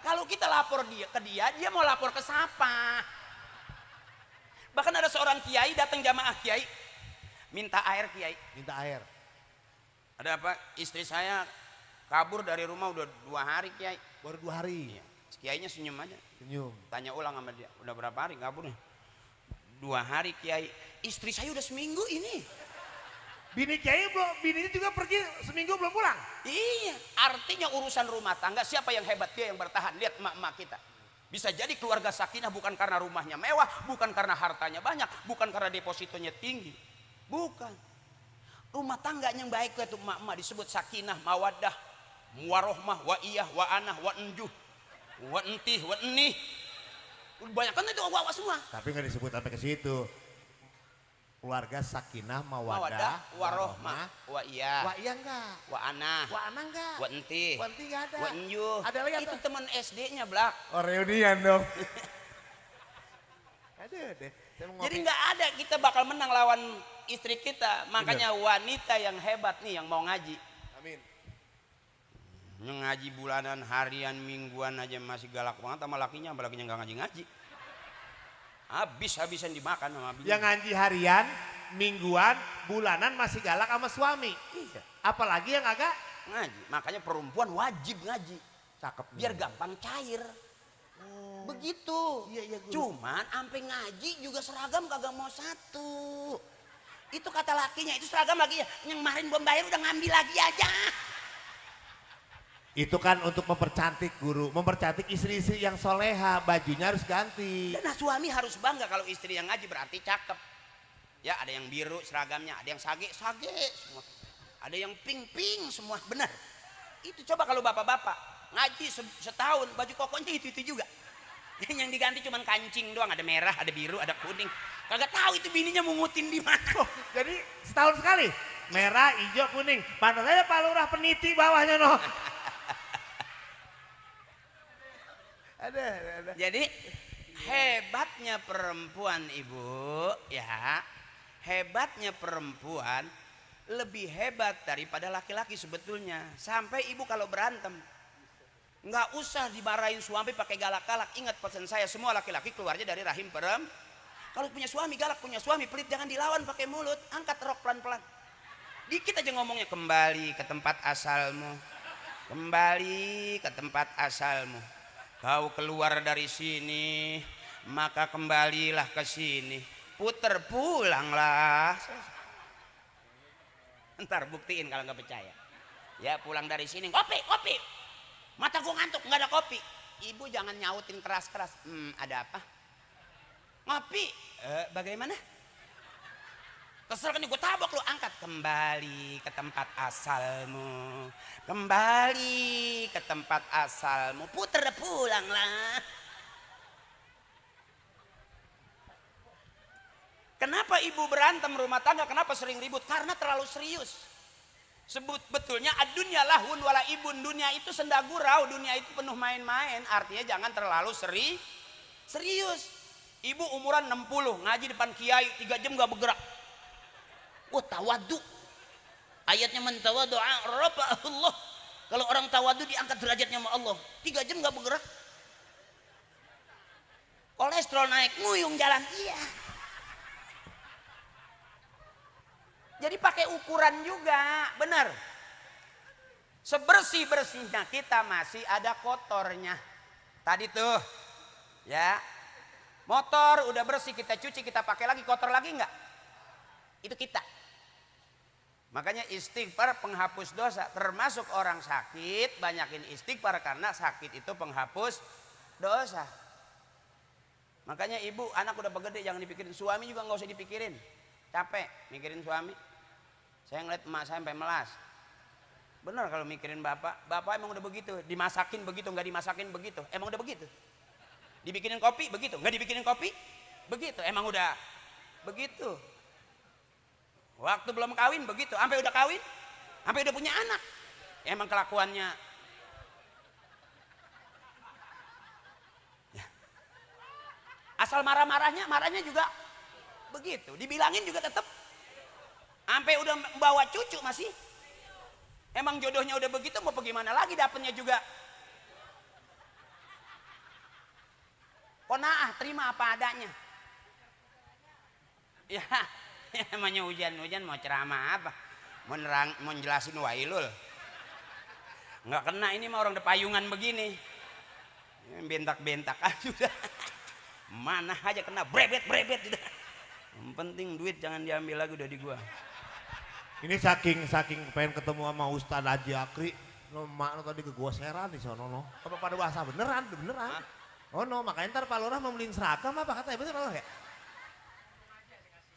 Kalau kita lapor ke dia mau lapor ke siapa? Bahkan ada seorang kiai datang jamaah kiai, minta air kiai. Minta air. Ada apa? Istri saya kabur dari rumah udah 2 hari kiai. Baru 2 hari. Kiainya senyum aja. Senyum. Tanya ulang sama dia, udah berapa hari kaburnya? 2 hari kiai. Istri saya udah seminggu ini. Bini kiai bininya juga pergi seminggu belum pulang. Iya, artinya urusan rumah tangga siapa yang hebat? Dia yang bertahan. Lihat emak-emak kita. Bisa jadi keluarga sakinah bukan karena rumahnya mewah, bukan karena hartanya banyak, bukan karena depositonya tinggi. Bukan. Rumah tangganya yang baik itu emak-emak disebut sakinah, mawaddah, warohmah, waiyah, wa'anah, wa'enjuh, wa'entih, wa'enih. Kebanyakan itu awak-awak semua. Tapi nggak disebut sampai ke situ. Keluarga sakinah, mawadah, warohmah, waiyah, Wa iya enggak? wa'anah, Wa ana enggak? wa'entih, Wanti enggak ada. wa'enjuh. Ada lagi Itu apa? teman SD-nya, Blak. Oh reunian dong. Ada deh. Saya mau Jadi ngopi. nggak ada kita bakal menang lawan istri kita. Makanya wanita yang hebat nih yang mau ngaji. Amin. Ngaji bulanan, harian, mingguan aja masih galak banget sama lakinya nggak ngaji-ngaji. Habis-habisan dimakan sama bini. Yang ngaji harian, mingguan, bulanan masih galak sama suami. Iya, Apalagi yang agak ngaji. Makanya perempuan wajib ngaji. cakep. Biar gampang cair. Begitu. Iya, iya, guru. Cuman sampai ngaji juga seragam kagak mau satu. Itu kata lakinya, itu seragam lagi ya. Yang kemarin belum bayar udah ngambil lagi aja. Itu kan untuk mempercantik guru, mempercantik istri-istri yang soleha, bajunya harus ganti. Dan suami harus bangga kalau istri yang ngaji berarti cakep. Ya ada yang biru seragamnya, ada yang sage-sage semua. Ada yang pink-pink semua, benar. Itu coba kalau bapak-bapak ngaji setahun baju kokonya itu juga. Yang diganti cuma kancing doang, ada merah, ada biru, ada kuning. Kagak tahu itu bininya mungutin di mana. Jadi setahun sekali, merah, hijau, kuning. Pantas aja Pak Lurah peniti bawahnya noh. Ada. Jadi hebatnya perempuan ibu ya, hebatnya perempuan lebih hebat daripada laki-laki sebetulnya. Sampai ibu kalau berantem nggak usah dimarahin suami pakai galak-galak. Ingat pesan saya, semua laki-laki keluarnya dari rahim perempuan. Kalau punya suami galak, punya suami pelit, jangan dilawan pakai mulut, angkat rok pelan-pelan. Dikit aja ngomongnya, kembali ke tempat asalmu, kembali ke tempat asalmu. Kau keluar dari sini, maka kembalilah ke sini. Puter pulanglah. Ntar buktiin kalau nggak percaya. Ya pulang dari sini, kopi. Mata gua ngantuk, nggak ada kopi. Ibu jangan nyautin keras-keras. Ada apa? Ngopi. Bagaimana? Kesel kan gue tabok lu, angkat. Kembali ke tempat asalmu. Kembali ke tempat asalmu. Puter pulanglah. Kenapa ibu berantem rumah tangga? Kenapa sering ribut? Karena terlalu serius. Sebetulnya ad-dunya lahun wala ibun. Dunia itu senda gurau, dunia itu penuh main-main. Artinya jangan terlalu serius. Ibu umuran 60, ngaji depan kiai 3 jam gak bergerak. Wah, tawadu. Ayatnya mentawadu'a rafa'ahullah. Kalau orang tawadu diangkat derajatnya sama Allah. 3 jam gak bergerak. Kolesterol naik, nguyung jalan. Iya. Jadi pakai ukuran juga, benar. Sebersih-bersihnya kita masih ada kotornya. Tadi tuh, ya. Motor udah bersih kita cuci, kita pakai lagi, kotor lagi enggak? Itu kita. Makanya istighfar penghapus dosa. Termasuk orang sakit, banyakin istighfar karena sakit itu penghapus dosa. Makanya ibu, anak udah begede jangan dipikirin. Suami juga nggak usah dipikirin. Capek mikirin suami. Saya ngeliat emak saya sampai melas. Bener kalau mikirin bapak. Bapak emang udah begitu. Dimasakin begitu, nggak dimasakin begitu. Emang udah begitu. Dibikinin kopi begitu, nggak dibikinin kopi begitu. Emang udah begitu. Waktu belum kawin begitu, sampai udah kawin, sampai udah punya anak. Emang kelakuannya. Ya. Asal marahnya juga begitu. Dibilangin juga tetap. Sampai udah bawa cucu masih. Emang jodohnya udah begitu, mau bagaimana lagi dapetnya juga. Qanaah, terima apa adanya. Ya. Namanya hujan mau ceramah apa? Mau jelasin wailul. Nggak kena ini mah orang depayungan begini. Bentak-bentak aja udah. Mana aja kena brebet udah. Yang penting duit jangan diambil lagi udah di gua. Ini saking pengen ketemu sama Ustadz Haji Akri. No, mak no, tadi ke gua seran di sono no. Apa pada bahasa beneran? Hah? Oh no, makanya ntar Pak Lurah mau beliin seragam apa katanya bener Pak Lurah ya?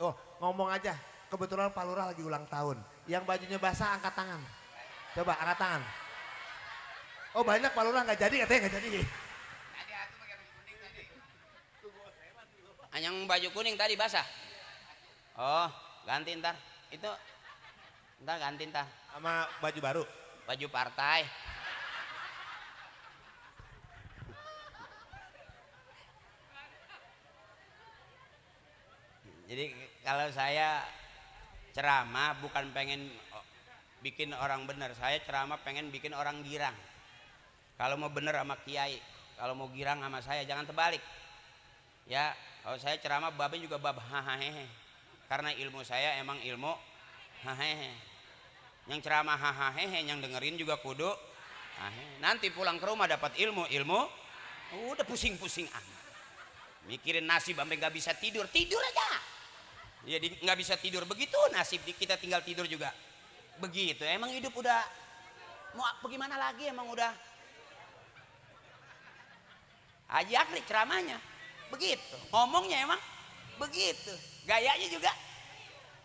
Oh, ngomong aja. Kebetulan Pak Lurah lagi ulang tahun. Yang bajunya basah angkat tangan. Coba angkat tangan. Oh banyak Pak Lurah nggak jadi katanya nggak jadi. Yang baju kuning tadi basah. Oh, ganti ntar. Itu ntar ganti ntar. Sama baju baru. Baju partai. Jadi kalau saya ceramah bukan pengen bikin orang benar, saya ceramah pengen bikin orang girang. Kalau mau bener sama kiai, kalau mau girang sama saya jangan terbalik. Ya, kalau saya ceramah babnya juga bab hahaha. Karena ilmu saya emang ilmu hahaha. Yang ceramah hahaha, yang dengerin juga kudu hahaha. Nanti pulang ke rumah dapat ilmu, udah pusing-pusing amat. Mikirin nasib sampai nggak bisa tidur aja. Jadi nggak bisa tidur begitu nasib kita tinggal tidur juga begitu. Emang hidup udah mau bagaimana lagi emang udah. Haji Akri ceramahnya begitu, ngomongnya emang begitu, gayanya juga.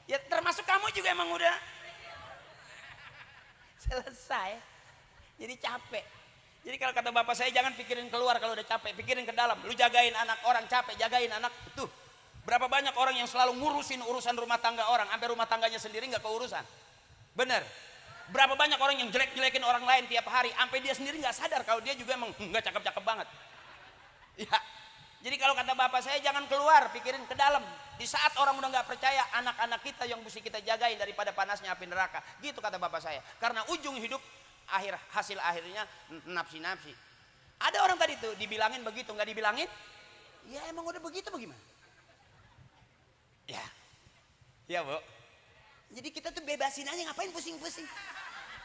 Ya termasuk kamu juga emang udah selesai. Jadi capek. Jadi kalau kata bapak saya jangan pikirin keluar kalau udah capek, pikirin ke dalam. Lu jagain anak orang capek, jagain anak tuh. Berapa banyak orang yang selalu ngurusin urusan rumah tangga orang, sampai rumah tangganya sendiri nggak keurusan. Bener. Berapa banyak orang yang jelek-jelekin orang lain tiap hari, sampai dia sendiri nggak sadar kalau dia juga emang nggak cakep-cakep banget. Ya. Jadi kalau kata bapak saya jangan keluar, pikirin ke dalam. Di saat orang udah nggak percaya, anak-anak kita yang mesti kita jagain daripada panasnya api neraka. Gitu kata bapak saya. Karena ujung hidup hasil akhirnya nafsi. Ada orang tadi tuh dibilangin begitu, nggak dibilangin? Ya emang udah begitu bagaimana? Ya bu. Jadi kita tuh bebasin aja, ngapain pusing-pusing.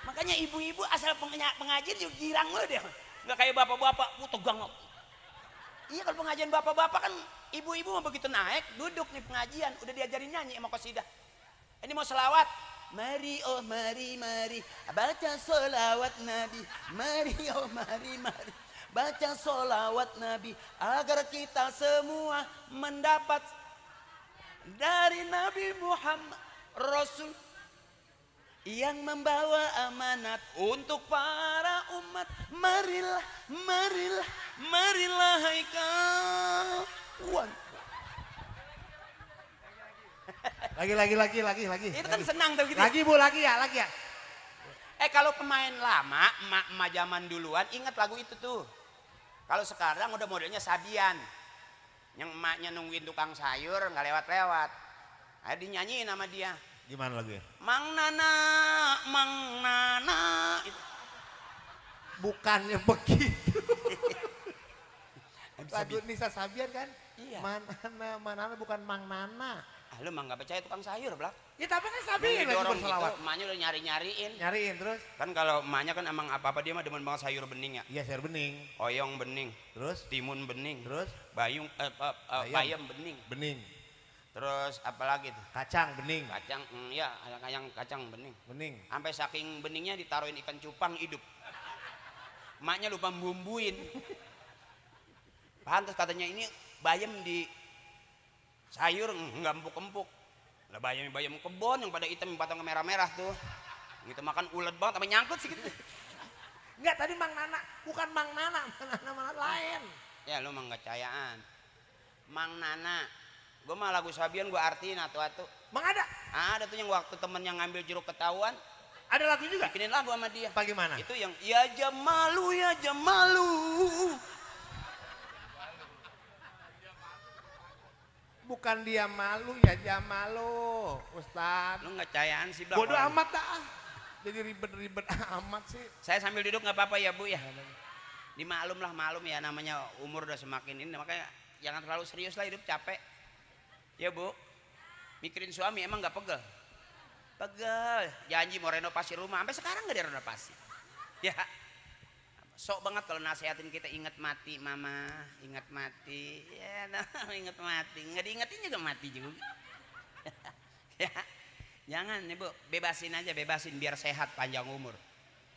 Makanya ibu-ibu asal pengajian juga girang lo deh. Nggak kayak bapak-bapak, tegang. Iya kalau pengajian bapak-bapak kan ibu-ibu mau begitu naik, duduk nih pengajian, udah diajarin nyanyi sama qasidah. Ini mau selawat. Mari oh mari baca selawat Nabi. Mari oh mari baca sholawat Nabi agar kita semua mendapat dari Nabi Muhammad Rasul yang membawa amanat untuk para umat. Marilah, marilah, marilah hai kawan. Lagi. Itu kan senang tuh gitu. Lagi Bu, lagi ya. Kalau pemain lama, emak zaman duluan ingat lagu itu tuh. Kalau sekarang udah modelnya Sabian. Yang emaknya nungguin tukang sayur nggak lewat-lewat. Ayo dinyanyiin sama dia. Gimana lagunya? Mang Nana, Mang Nana. Bukannya begitu. Bisa Lagu Nisa Sabian kan? Iya. Manana bukan Mang Nana. Lu mah nggak percaya tukang sayur, Blak. Ya tapi kan Sabian lagi Dorong berselawat. gitu, emaknya udah nyariin. Nyariin terus? Kan kalau emaknya kan emang apa-apa dia mah demen banget sayur bening ya. Iya, sayur bening. Oyong bening, Terus? timun bening, Terus? bayung bayam bening. Bening. Terus apa lagi tuh? Kacang bening. Kacang, iya, yang kacang bening. Bening. Sampai saking beningnya ditaruhin ikan cupang hidup. Emaknya lupa bumbuin. Pantas katanya ini bayam di sayur nggak empuk-empuk. Lah bayam kebon yang pada hitam batang merah-merah tuh. Gitu makan ulet banget sampai nyangkut sih gitu. Enggak, tadi Mang Nana, bukan Mang Nana, Mang lain. Ya lu mah nggak cayaan. Mang Nana. Gue mah lagu Sabian gue artiin atu-atu. Mang ada? Ada tuh yang waktu temen yang ngambil jeruk ketahuan. Ada lagu juga? Bikinin lagu sama dia. Apa gimana? Itu yang ya jamalu ya jamalu. Bukan dia malu ya Jamalu, Ustaz. Lu nggak cayaan sih, Blak. Bodoh amat dah. Jadi ribet-ribet amat sih. Saya sambil duduk nggak apa-apa ya Bu ya. Dimaklum lah, malum ya, namanya umur udah semakin ini, makanya jangan terlalu serius lah, hidup capek. Ya Bu, mikirin suami emang nggak pegel? Pegel, janji mau renovasi rumah, sampai sekarang nggak direnovasi. Ya, sok banget kalau nasehatin kita, ingat mati mama, ingat mati, ya ingat mati, nggak diingetin juga mati juga. Ya, jangan nih Bu, bebasin aja, bebasin biar sehat panjang umur.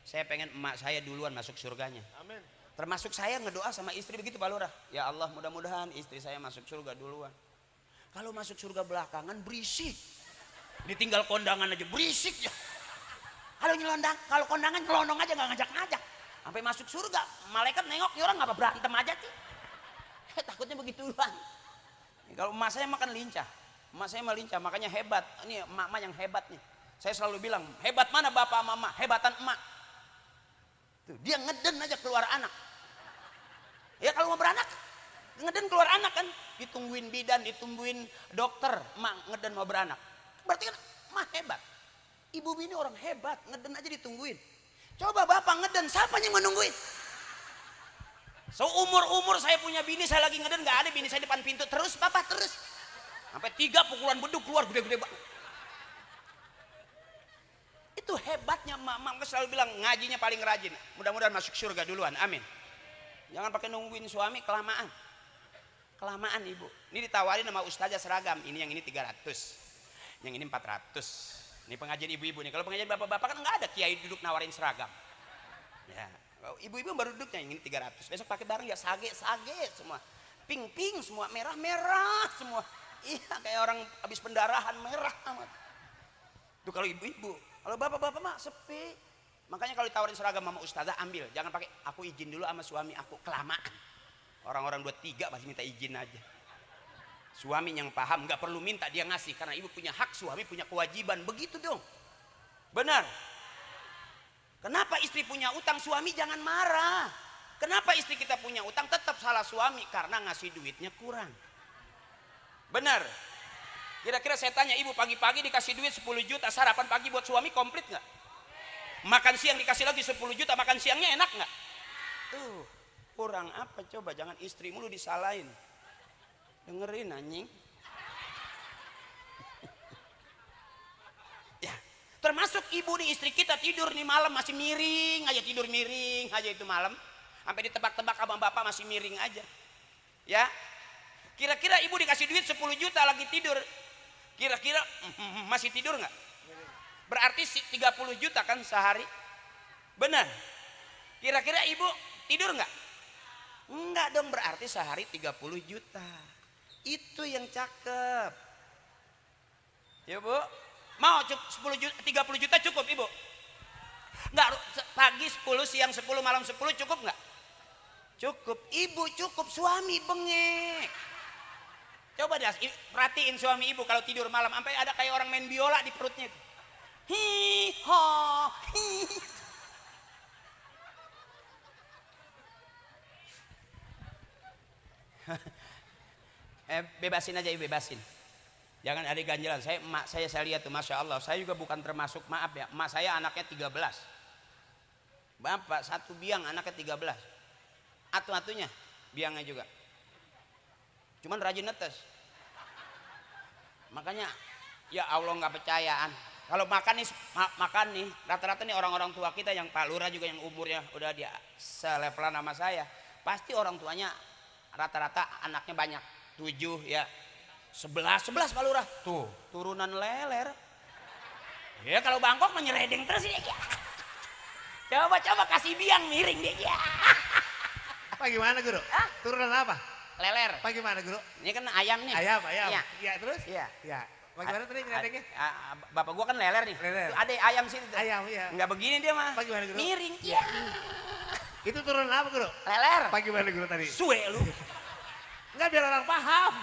Saya pengen emak saya duluan masuk surganya. Amin. Termasuk saya ngedoa sama istri begitu Pak Lurah. Ya Allah, mudah-mudahan istri saya masuk surga duluan. Kalau masuk surga belakangan berisik. Ditinggal kondangan aja berisik ya. Kalau nyelondang, kalau kondangan nyelondong aja nggak ngajak-ngajak. Sampai masuk surga, malaikat nengok, ini orang ngapa berantem aja sih? Takutnya begituan. Kalau emak saya makan lincah. Emak saya mah lincah, makanya hebat. Ini emak-emak yang hebat nih. Saya selalu bilang, hebat mana bapak sama emak? Hebatan emak. Tuh, dia ngeden aja keluar anak. Ya kalau mau beranak, ngeden keluar anak kan. Ditungguin bidan, ditungguin dokter, emak ngeden mau beranak. Berarti kan emak hebat. Ibu bini orang hebat, ngeden aja ditungguin. Coba bapak ngeden, siapa yang menungguin? Seumur-umur saya punya bini, saya lagi ngeden, gak ada bini saya depan pintu. Terus bapak terus. Sampai 3 pukulan beduk keluar gede-gede banget. Itu hebatnya emak-emak. Selalu bilang ngajinya paling rajin. Mudah-mudahan masuk surga duluan, amin. Jangan pakai nungguin suami kelamaan. Kelamaan ibu. Ini ditawarin sama ustazah seragam. Ini yang ini 300. Yang ini 400. Ini pengajian ibu-ibu nih. Kalau pengajian bapak-bapak kan nggak ada kiai duduk nawarin seragam. Ya, ibu-ibu baru duduknya yang ini 300. Besok pakai bareng ya sage semua. Pink semua, merah semua. Iya, kayak orang habis pendarahan merah amat. Itu kalau ibu-ibu. Kalau bapak-bapak mah sepi. Makanya kalau ditawarin seragam sama ustazah ambil. Jangan pakai aku izin dulu sama suami aku, kelamaan. Orang-orang 23 masih minta izin aja. Suami yang paham nggak perlu minta, dia ngasih karena ibu punya hak, suami punya kewajiban. Begitu dong. Benar. Kenapa istri punya utang, suami jangan marah. Kenapa istri kita punya utang, tetap salah suami karena ngasih duitnya kurang. Benar. Kira-kira saya tanya ibu, pagi-pagi dikasih duit 10 juta, sarapan pagi buat suami komplit nggak? Makan siang dikasih lagi 10 juta, makan siangnya enak nggak? Tuh, kurang apa coba, jangan istri mulu disalahin. Dengerin anjing. Ya, termasuk ibu nih, istri kita tidur nih malam masih miring aja, tidur miring aja itu malam. Sampai ditebak-tebak abang bapak masih miring aja. Ya. Kira-kira ibu dikasih duit 10 juta lagi tidur. Kira-kira masih tidur nggak? Berarti 30 juta kan sehari. Benar. Kira-kira ibu tidur nggak? Enggak dong, berarti sehari 30 juta. Itu yang cakep. Ya Bu, mau 10 juta, 30 juta cukup Ibu? Enggak, pagi 10, siang 10, malam 10 cukup enggak? Cukup. Ibu cukup, suami bengek. Coba deh perhatiin suami ibu kalau tidur malam sampai ada kayak orang main biola di perutnya. Hi ho hi. Bebasin aja, bebasin. Jangan ada ganjalan. Emak saya lihat tuh, masya Allah. Saya juga bukan termasuk, maaf ya. Emak saya anaknya 13. Bapak satu biang anaknya 13. Atu-atunya biangnya juga. Cuman rajin netes. Makanya ya Allah nggak percayaan. Kalau makan nih rata-rata nih orang-orang tua kita yang Pak Lurah juga yang umurnya udah dia selevelan sama saya. Pasti orang tuanya rata-rata anaknya banyak. 7 ya. 11 Pak Lurah. Tuh, turunan leler. Ya kalau Bangkok menyeredeng terus ya. Coba kasih biang miring deh ya. Apa gimana Guru? Hah? Turunan apa? Leler. Apa gimana Guru? Ini kan ayam nih. Ayam. Iya. Iya terus? Iya. Iya. Bagaimana tadi nyeredengnya? Bapak gua kan leler nih. Leler. Tuh, ada ayam sini tuh. Ayam, iya. Enggak begini dia mah. Apa gimana Guru? Miring. Iya. Itu turunan apa Guru? Leler. Apa gimana Guru tadi? Suwe lu. Enggak, biar orang paham.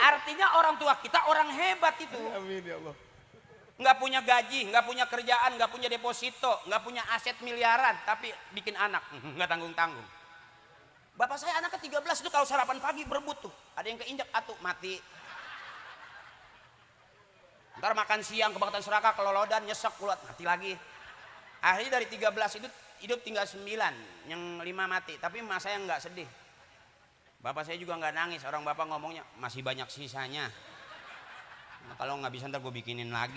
Artinya orang tua kita orang hebat itu. Amin ya Allah. Nggak punya gaji, nggak punya kerjaan, nggak punya deposito, nggak punya aset miliaran, tapi bikin anak nggak tanggung-tanggung. Bapak saya anaknya 13 itu kalau sarapan pagi berebut tuh, ada yang keinjak atuh mati. Ntar makan siang kebangkatan serakah kelolodan nyesek keluar mati lagi. Akhirnya dari 13 itu hidup tinggal 9, yang 5 mati. Tapi emak saya nggak sedih. Bapak saya juga nggak nangis, orang bapak ngomongnya masih banyak sisanya. Nah, kalau nggak bisa ntar gue bikinin lagi.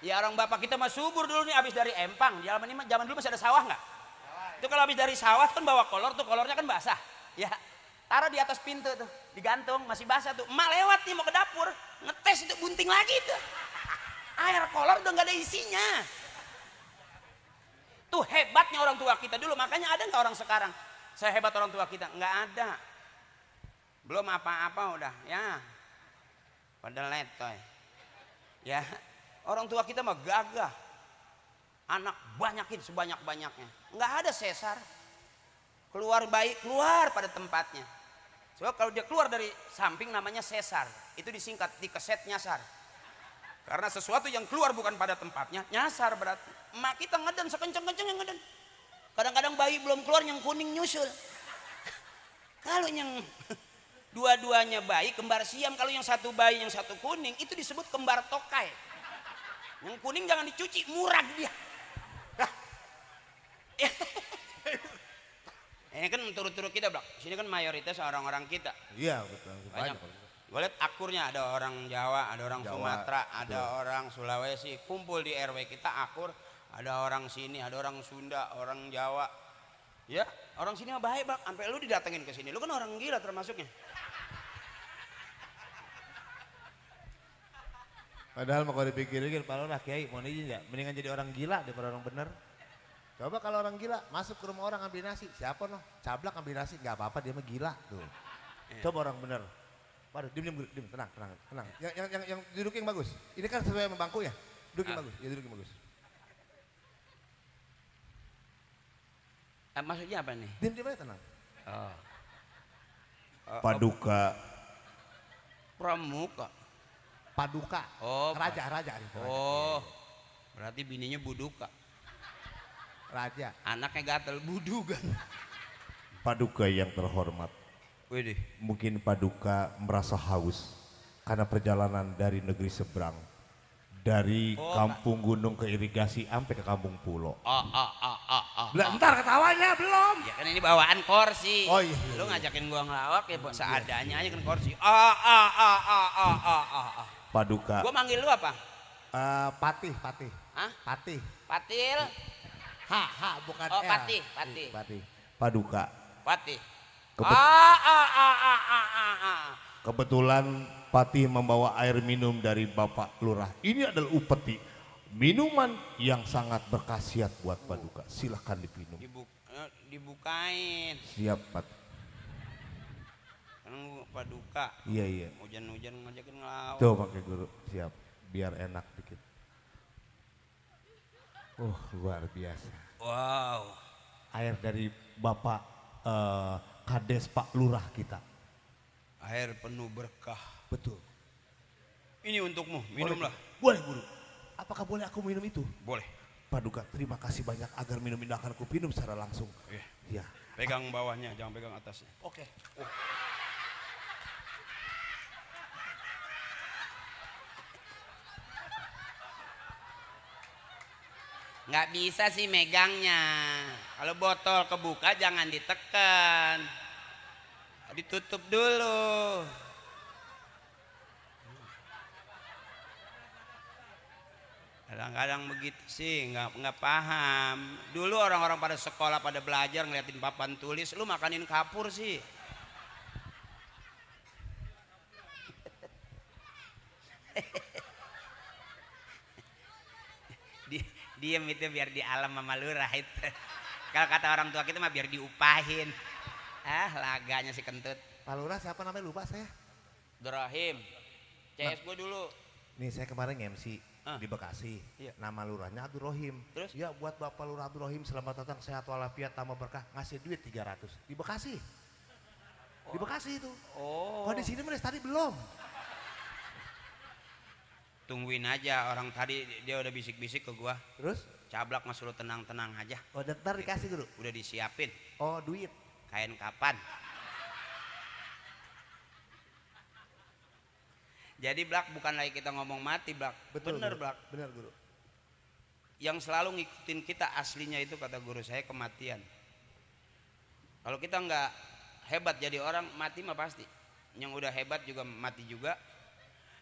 Ya orang bapak kita mah subur dulu nih, abis dari empang. Zaman dulu masih ada sawah nggak? Itu kalau habis dari sawah kan bawa kolor tuh, kolornya kan basah. Ya, taruh di atas pintu tuh, digantung masih basah tuh. Emak lewat nih mau ke dapur, ngetes itu bunting lagi tuh. Air kolor udah nggak ada isinya. Tuh hebatnya orang tua kita dulu. Makanya ada nggak orang sekarang sehebat orang tua kita? Nggak ada. Belum apa-apa udah ya. Pada letoy. Ya, orang tua kita mah gagah. Anak banyakin sebanyak-banyaknya. Nggak ada sesar. Keluar bayi, keluar pada tempatnya. Sebab kalau dia keluar dari samping namanya sesar. Itu disingkat dikeset nyasar. Karena sesuatu yang keluar bukan pada tempatnya, nyasar berarti. Emak kita ngeden sekenceng-kenceng yang ngeden. Kadang-kadang bayi belum keluar yang kuning nyusul. Kalau yang dua-duanya bayi kembar siam, kalau yang satu bayi yang satu kuning itu disebut kembar tokai. Yang kuning jangan dicuci, murah dia. Ini kan turut-turut kita, Bang. Sini kan mayoritas orang-orang kita. Iya, betul. Banyak. Gue lihat akurnya ada orang Jawa, ada orang Sumatera, ada betul. orang Sulawesi. Kumpul di RW kita akur. Ada orang sini, ada orang Sunda, orang Jawa. Ya, orang sini mah baik, Bang. Sampai lu didatengin ke sini. Lu kan orang gila termasuknya. Padahal mau kalau dipikir-pikir, Pak Lurah, Kiai, mau izin ya, mendingan jadi orang gila daripada orang bener. Coba kalau orang gila masuk ke rumah orang ambil nasi, siapa noh? Cablak ambil nasi, nggak apa-apa, dia mah gila tuh. Coba orang bener. Waduh, diam, tenang. Yang duduk yang bagus. Ini kan sesuai sama bangku ya. Duduk yang bagus, ya duduk yang bagus. Maksudnya apa nih? Diam aja tenang. Paduka. Pramuka. Paduka. Oh, raja. Oh, berarti bininya buduka. Raja. Anaknya gatel budugan. Paduka yang terhormat, Widih. mungkin Paduka merasa haus karena perjalanan dari negeri seberang, dari kampung gunung ke irigasi sampai ke kampung pulau. Ntar ketawanya belum. Ya kan ini bawaan kursi. Oh iya. Lu ngajakin gua ngelawak ya seadanya aja kan kursi. Paduka, Gua manggil lu apa? Patih. Hah? Patih. Patil. Bukan Oh, L. Patih. Paduka. Patih. Kebet- Ah. Kebetulan Patih membawa air minum dari Bapak Lurah. Ini adalah upeti, minuman yang sangat berkhasiat buat Paduka. Silahkan dipinum. Dibukain. Siap, Pak. Kan Paduka. Iya, iya. Hujan-hujan ngajakin ngelawan. Tuh pakai guru, siap. Biar enak dikit. Luar biasa. Wow. Air dari Bapak Kades Pak Lurah kita. Air penuh berkah. Betul. Ini untukmu, minumlah. Boleh guru. Apakah boleh aku minum itu? Boleh. Paduka, terima kasih banyak agar minum ini akan aku minum secara langsung. Iya. Ya. Pegang bawahnya, jangan pegang atasnya. Oke. Nggak bisa sih megangnya. Kalau botol kebuka jangan ditekan. Ditutup dulu. Kadang-kadang begitu sih, nggak paham. Dulu orang-orang pada sekolah pada belajar ngeliatin papan tulis, lu makanin kapur sih. Diem itu biar di alam sama lurah itu. Kalau kata orang tua kita mah biar diupahin. Laganya si kentut. Pak Lurah siapa namanya lupa saya. Dorahim. CS gue dulu. Nih saya kemarin MC di Bekasi. Iya. Nama lurahnya Abdul Rohim. Terus? Ya buat Bapak Lurah Abdul Rohim selamat datang sehat walafiat tambah berkah, ngasih duit 300 di Bekasi. Di Bekasi itu. Oh. Kalau di sini mana tadi belum. Tungguin aja, orang tadi dia udah bisik-bisik ke gua. Terus? Cablak mas suruh tenang-tenang aja. Oh, ntar dikasih guru. Udah disiapin. Oh, duit. Kain kapan. Jadi Blak bukan lagi kita ngomong mati Blak. Bener guru. Blak. Bener guru. Yang selalu ngikutin kita aslinya itu kata guru saya kematian. Kalau kita nggak hebat jadi orang mati mah pasti. Yang udah hebat juga mati juga.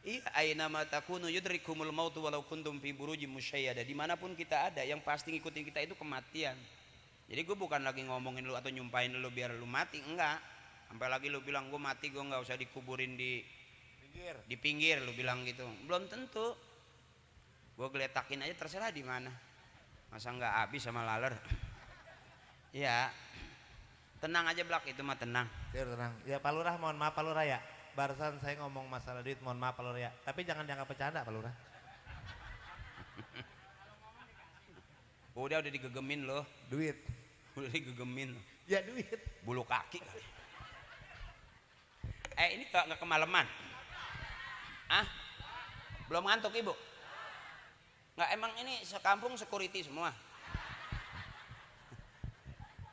Iya, aina ma takunu yudrikumul mautu walau kuntum fi burujim musyayyada. Dimanapun kita ada, yang pasti ngikutin kita itu kematian. Jadi gue bukan lagi ngomongin lu atau nyumpahin lu biar lu mati, enggak. Sampai lagi lu bilang gue mati, gue nggak usah dikuburin di pinggir, lu bilang gitu. Belum tentu. Gue geletakin aja terserah di mana. Masa nggak habis sama laler. Ya, tenang aja Blak, itu mah tenang. Ya tenang. Ya Pak Lurah mohon maaf Pak Lurah ya. Barusan saya ngomong masalah duit, mohon maaf Pak Lurah ya. Tapi jangan dianggap bercanda Pak Lurah. Udah digegemin loh. Duit. Udah digegemin. Ya duit. Bulu kaki kali. Ini nggak kemalaman. Belum ngantuk ibu? Nggak, emang ini sekampung security semua?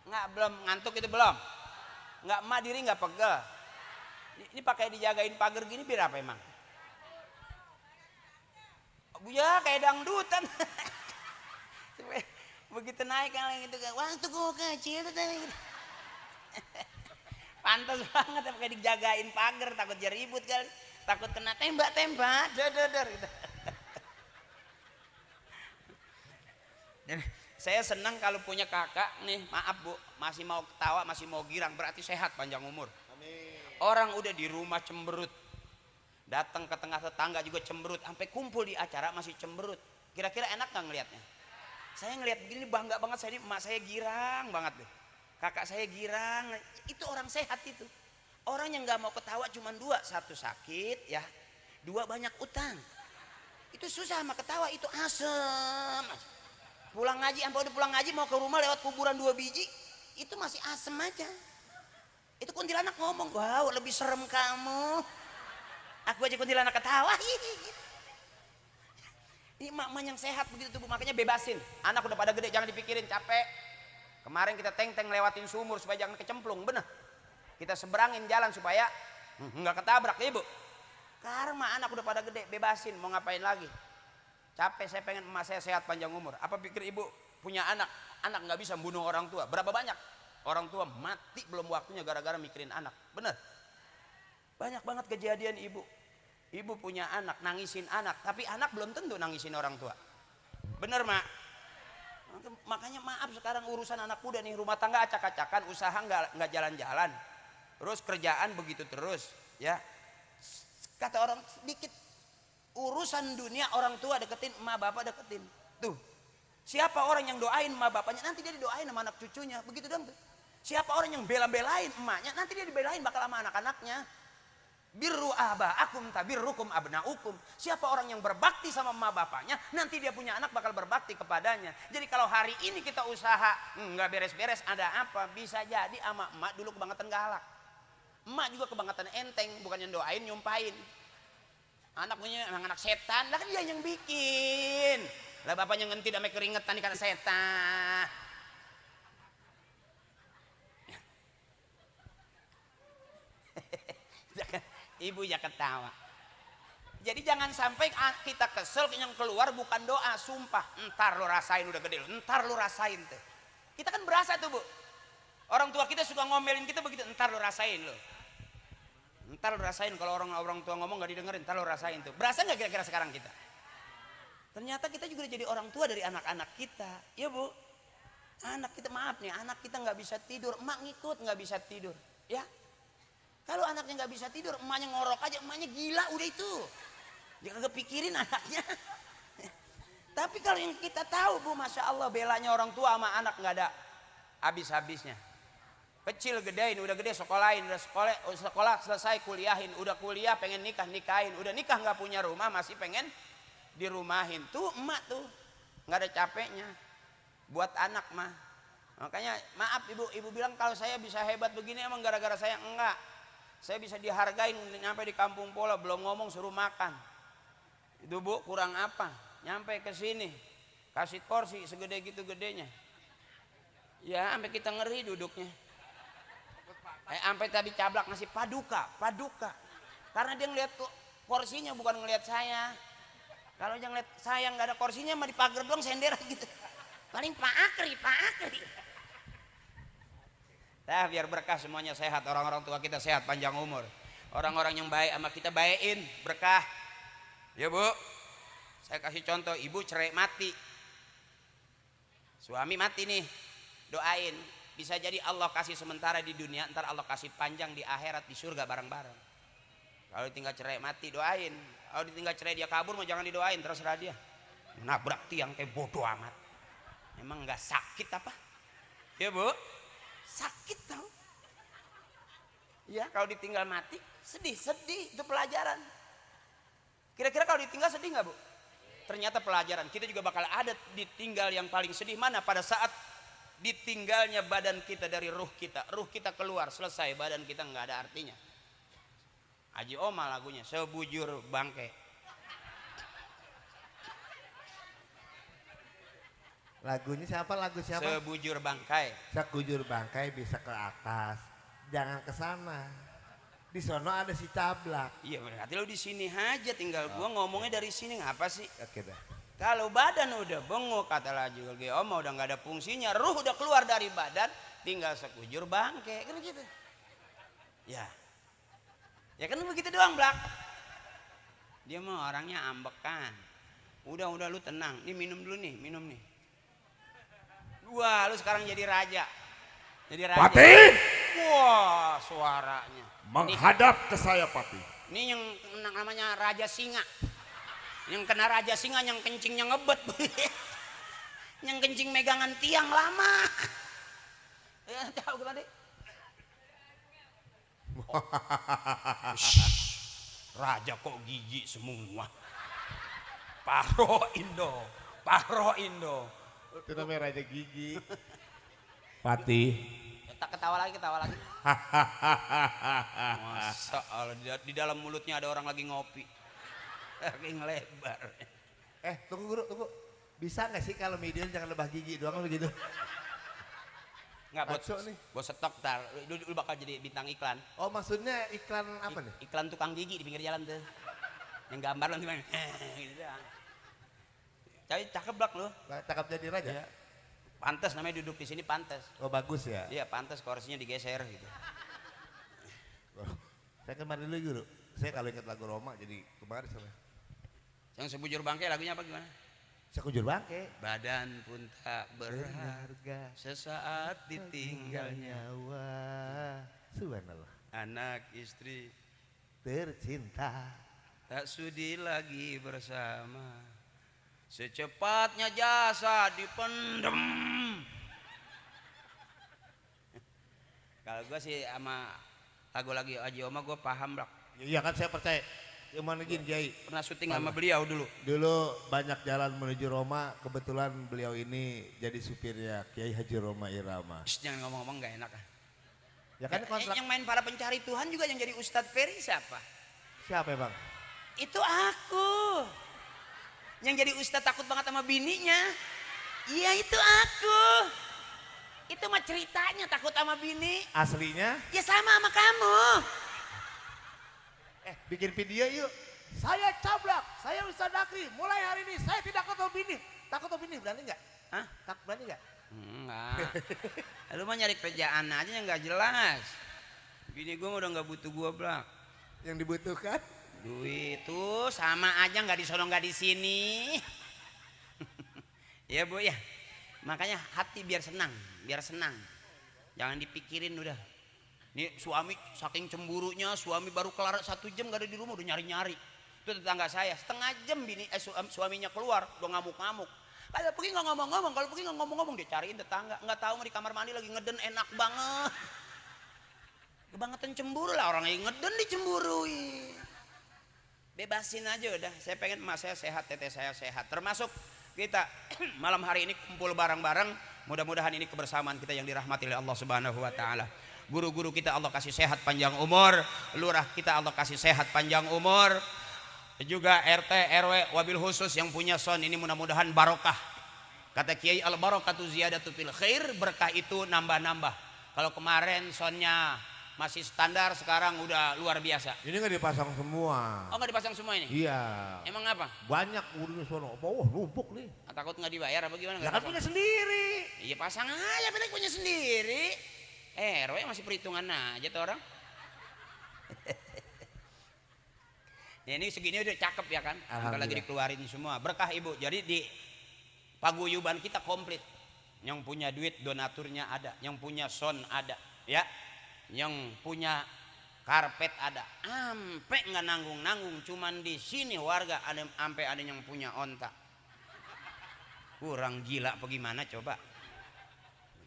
Nggak, belum ngantuk itu belum? Nggak, emak diri nggak pegel? Ini pakai dijagain pagar gini biar apa emang? Ya kayak dangdutan. Begitu naik kan gitu, waktu gue kecil gitu. Pantas banget pakai dijagain pagar, takut jadi ribut kali, takut kena tembak-tembak, dor gitu. Saya senang kalau punya kakak nih, maaf Bu, masih mau ketawa, masih mau girang, berarti sehat panjang umur. Amin. Orang udah di rumah cemberut, datang ke tengah tetangga juga cemberut, sampai kumpul di acara masih cemberut. Kira-kira enak nggak ngelihatnya? Saya ngelihat begini bangga banget, saya ini emak saya girang banget deh. Kakak saya girang, itu orang sehat itu. Orang yang nggak mau ketawa cuma dua, satu sakit ya, dua banyak utang. Itu susah sama ketawa, itu asem. Pulang ngaji, sampai udah pulang ngaji mau ke rumah lewat kuburan 2 biji, itu masih asem aja. Itu kuntilanak ngomong, wow lebih serem kamu. Aku aja kuntilanak ketawa. Ini emak-emak yang sehat begitu tuh Bu, makanya bebasin. Anak udah pada gede, jangan dipikirin capek. Kemarin kita teng-teng lewatin sumur supaya jangan kecemplung, bener. Kita seberangin jalan supaya nggak ketabrak ibu. Karena anak udah pada gede, bebasin mau ngapain lagi. Capek, saya pengen emak saya sehat panjang umur. Apa pikir ibu punya anak nggak bisa membunuh orang tua? Berapa banyak orang tua mati belum waktunya gara-gara mikirin anak, bener. Banyak banget kejadian ibu. Ibu punya anak, nangisin anak, tapi anak belum tentu nangisin orang tua. Bener mak? Makanya maaf sekarang urusan anak muda nih, rumah tangga acak-acakan, usaha nggak jalan-jalan, terus kerjaan begitu terus, ya. Kata orang sedikit Urusan dunia orang tua deketin, emak bapak deketin. Tuh. Siapa orang yang doain emak bapaknya, nanti dia didoain sama anak cucunya. Begitu dong tuh. Siapa orang yang bela-belain emaknya, nanti dia dibelain bakal sama anak-anaknya. Birru aba'akum tabirrukum abna'ukum. Siapa orang yang berbakti sama emak bapaknya, nanti dia punya anak bakal berbakti kepadanya. Jadi kalau hari ini kita usaha nggak beres-beres, ada apa? Bisa jadi sama emak dulu kebangetan galak. Emak juga kebangetan enteng, bukan yang doain nyumpahin. Anak punya emang anak setan, lah kan dia yang bikin. Lah bapaknya ngenti damai keringetan karena setan. Ibu ya ketawa. Jadi jangan sampai kita kesel yang keluar bukan doa, sumpah. Entar lo rasain udah gede, entar lo rasain tuh. Kita kan berasa tuh bu. Orang tua kita suka ngomelin kita begitu, entar lo rasain lo. Entar lo rasain kalau orang tua ngomong gak didengerin, entar lo rasain tuh. Berasa gak kira-kira sekarang kita? Ternyata kita juga jadi orang tua dari anak-anak kita. Ya bu, anak kita maaf nih, anak kita gak bisa tidur, emak ngikut gak bisa tidur. Ya, kalau anaknya gak bisa tidur, emaknya ngorok aja, emaknya gila udah itu. Jangan kepikirin anaknya. Tapi kalau yang kita tahu bu, Masya Allah belanya orang tua sama anak gak ada habis-habisnya. Kecil gedein, udah gede sekolahin, udah sekolah selesai kuliahin, udah kuliah pengen nikah nikahin, udah nikah nggak punya rumah masih pengen dirumahin. Tuh emak tuh nggak ada capeknya buat anak mah. Makanya maaf ibu bilang kalau saya bisa hebat begini emang gara-gara saya, enggak. Saya bisa dihargain nyampe di kampung Pola belum ngomong suruh makan. Itu bu kurang apa? Nyampe ke sini kasih kursi segede gitu gedenya. Ya sampai kita ngeri duduknya. Sampai tadi cablak ngasih paduka. Karena dia ngeliat kursinya bukan ngeliat saya. Kalau yang ngeliat saya nggak ada kursinya mah di pagar doang sender gitu. Paling Pak Akri. Nah, biar berkah semuanya sehat, orang-orang tua kita sehat panjang umur. Orang-orang yang baik sama kita baikin berkah. Ya bu, saya kasih contoh, ibu cerai mati. Suami mati nih, doain. Bisa jadi Allah kasih sementara di dunia, ntar Allah kasih panjang di akhirat di surga bareng-bareng. Kalau ditinggal cerai mati doain. Kalau ditinggal cerai dia kabur mau jangan didoain, terserah dia. Nabrak tiang kayak bodoh amat. Emang nggak sakit apa? Ya bu, sakit tau. Ya kalau ditinggal mati sedih itu pelajaran. Kira-kira kalau ditinggal sedih nggak bu? Ternyata pelajaran. Kita juga bakal ada ditinggal yang paling sedih mana pada saat ditinggalnya badan kita dari ruh kita keluar, selesai, badan kita nggak ada artinya. Haji Oma lagunya sebujur bangkai. Lagunya siapa? Lagu siapa? Sebujur bangkai. Sekujur bangkai bisa ke atas, jangan ke sana. Di sono ada si cablak. Iya berarti lo di sini aja tinggal gua ngomongnya dari sini ngapa sih? Oke dah. Kalau badan udah bengok kata lagi Oma udah nggak ada fungsinya, ruh udah keluar dari badan, tinggal sekujur bangke kan gitu. Ya kan begitu doang Blak. Dia mah orangnya ambekan. Udah lu tenang, nih minum dulu nih, minum nih. Wah lu sekarang jadi raja. Patih, Wah suaranya. menghadap ke saya Patih. Ini yang namanya raja singa. Yang kena raja singa yang kencingnya ngebet. Yang kencing megangan tiang lama. Ya tahu gimana deh. Raja kok gigi semua. Paro Indo. Itu namanya raja gigi. Patih, Tak ketawa lagi. Masa Allah di dalam mulutnya ada orang lagi ngopi. Lagi ngelebar. Tunggu guru, tunggu. Bisa nggak sih kalau median jangan lebah gigi doang begitu? Nggak Ngaco nih. buat stok tar. Lu bakal jadi bintang iklan. Oh maksudnya iklan apa nih? Iklan tukang gigi di pinggir jalan tuh. Yang gambar lu gimana? Gitu doang. Tapi cakep Blak lu. Cakep jadi raja? Ya. Pantes namanya duduk di sini pantes. Oh bagus ya? Iya pantes kursinya digeser gitu. Saya kemarin dulu guru. Saya kalau ingat lagu Roma jadi kemarin sama. Yang sebujur bangkai lagunya apa gimana? Sekujur bangkai. Badan pun tak berharga sesaat ditinggal nyawa. Subhanallah. anak istri Tercinta tak sudi lagi bersama. Secepatnya jasa dipendem. Kalau gue sih sama lagu lagi Haji Oma gue paham Blak. Iya kan saya percaya. Gimana gini Kiai? Pernah syuting sama beliau dulu. Dulu banyak jalan menuju Roma, kebetulan beliau ini jadi supirnya Kiai Haji Roma Irama. Shh, jangan ngomong-ngomong gak enak ah. Ya kan kontrak. Yang main para pencari Tuhan juga yang jadi Ustadz Ferry siapa? Siapa ya Bang? Itu aku. Yang jadi Ustadz takut banget sama bininya. Iya itu aku. Itu mah ceritanya takut sama bini. Aslinya? Ya sama kamu. Bikin video yuk. Saya Cablak, saya Ustadz Dakri. Mulai hari ini saya tidak takut sama bini. Takut sama bini, berani nggak? Hah? Takut berani nggak? Enggak. Lu mah nyari kerjaan aja yang nggak jelas. Bini gue udah nggak butuh gue Blak. Yang dibutuhkan? Duit tuh sama aja nggak di sono nggak di sini. Ya Bu ya. Makanya hati biar senang, jangan dipikirin udah. Nih suami saking cemburunya, suami baru kelar 1 jam gak ada di rumah udah nyari-nyari. Itu tetangga saya, setengah jam suaminya keluar udah ngamuk-ngamuk. Kalau pergi nggak ngomong-ngomong, kalau pergi nggak ngomong-ngomong dia cariin tetangga, nggak tahu di kamar mandi lagi ngeden enak banget. Kebangetan cemburu lah orang yang ngeden dicemburui. Bebasin aja udah. Saya pengen emak saya sehat, teteh saya sehat. Termasuk kita malam hari ini kumpul bareng-bareng. Mudah-mudahan ini kebersamaan kita yang dirahmati oleh Allah Subhanahu wa taala. Guru-guru kita Allah kasih sehat panjang umur, lurah kita Allah kasih sehat panjang umur. Juga RT RW wabil khusus yang punya son ini mudah-mudahan barokah. Kata Kiai al barakatu ziyadatu fil khair, berkah itu nambah-nambah. Kalau kemarin sonnya masih standar, sekarang udah luar biasa. Ini nggak dipasang semua. Oh nggak dipasang semua ini? Iya. Emang apa? Banyak urunya sono. Oh numpuk nih. Takut nggak dibayar apa gimana? Ya kan punya sendiri. Iya pasang aja, pilih punya sendiri. RW masih perhitungan aja tuh orang. Ya, ini segini udah cakep ya kan? Kalau lagi dikeluarin semua berkah ibu. Jadi di paguyuban kita komplit. Yang punya duit donaturnya ada, yang punya son ada, ya. Yang punya karpet ada, ampe nggak nanggung-nanggung. Cuman di sini warga ada ampe ada yang punya onta. Kurang gila apa gimana coba?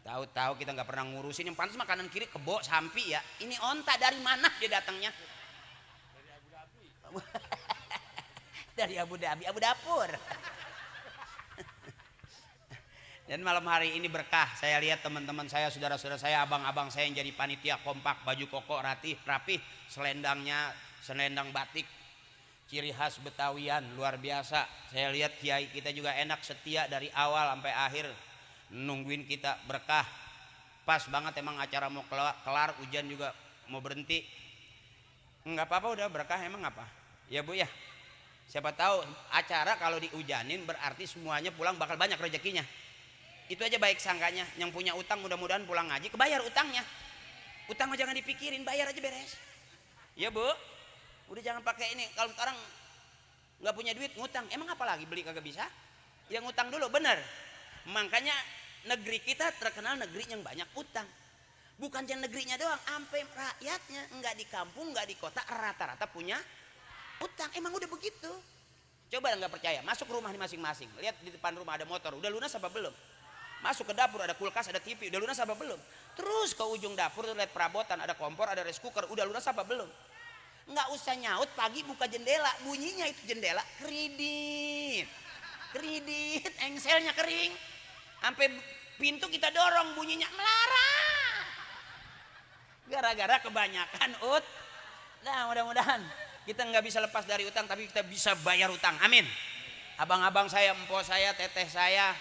Tahu-tahu kita nggak pernah ngurusin, yang pantas makanan kiri kebo sampi ya. Ini onta dari mana dia datangnya? Dari Abu Dhabi, Abu Dapur. Dan malam hari ini berkah. Saya lihat teman-teman saya, saudara-saudara saya, abang-abang saya yang jadi panitia kompak, baju koko rapih, selendangnya selendang batik, ciri khas Betawian luar biasa. Saya lihat kiai kita juga enak, setia dari awal sampai akhir nungguin kita berkah. Pas banget emang acara mau kelar, hujan juga mau berhenti. Enggak apa-apa udah berkah emang apa? Ya Bu ya. Siapa tahu acara kalau dihujanin berarti semuanya pulang bakal banyak rezekinya. Itu aja baik sangkanya. Yang punya utang mudah-mudahan pulang ngaji kebayar utangnya. Utang mah jangan dipikirin, bayar aja beres. Ya Bu. Udah jangan pakai ini. Kalau orang nggak punya duit ngutang, emang apa lagi beli kagak bisa? Yang ngutang dulu bener. Makanya negeri kita terkenal negeri yang banyak utang. Bukan jangan negerinya doang, sampai rakyatnya nggak di kampung, nggak di kota rata-rata punya utang. Emang udah begitu. Coba nggak percaya, masuk rumah masing-masing. Lihat di depan rumah ada motor, udah lunas apa belum? Masuk ke dapur ada kulkas, ada TV, udah lunas apa belum? Terus ke ujung dapur tuh lihat perabotan, ada kompor, ada rice cooker, udah lunas apa belum? Nggak usah nyaut, pagi buka jendela, bunyinya itu jendela kredit, engselnya kering, sampai pintu kita dorong bunyinya melarang. Gara-gara kebanyakan Nah mudah-mudahan kita nggak bisa lepas dari utang, tapi kita bisa bayar utang. Amin. Abang-abang saya, empok saya, teteh saya,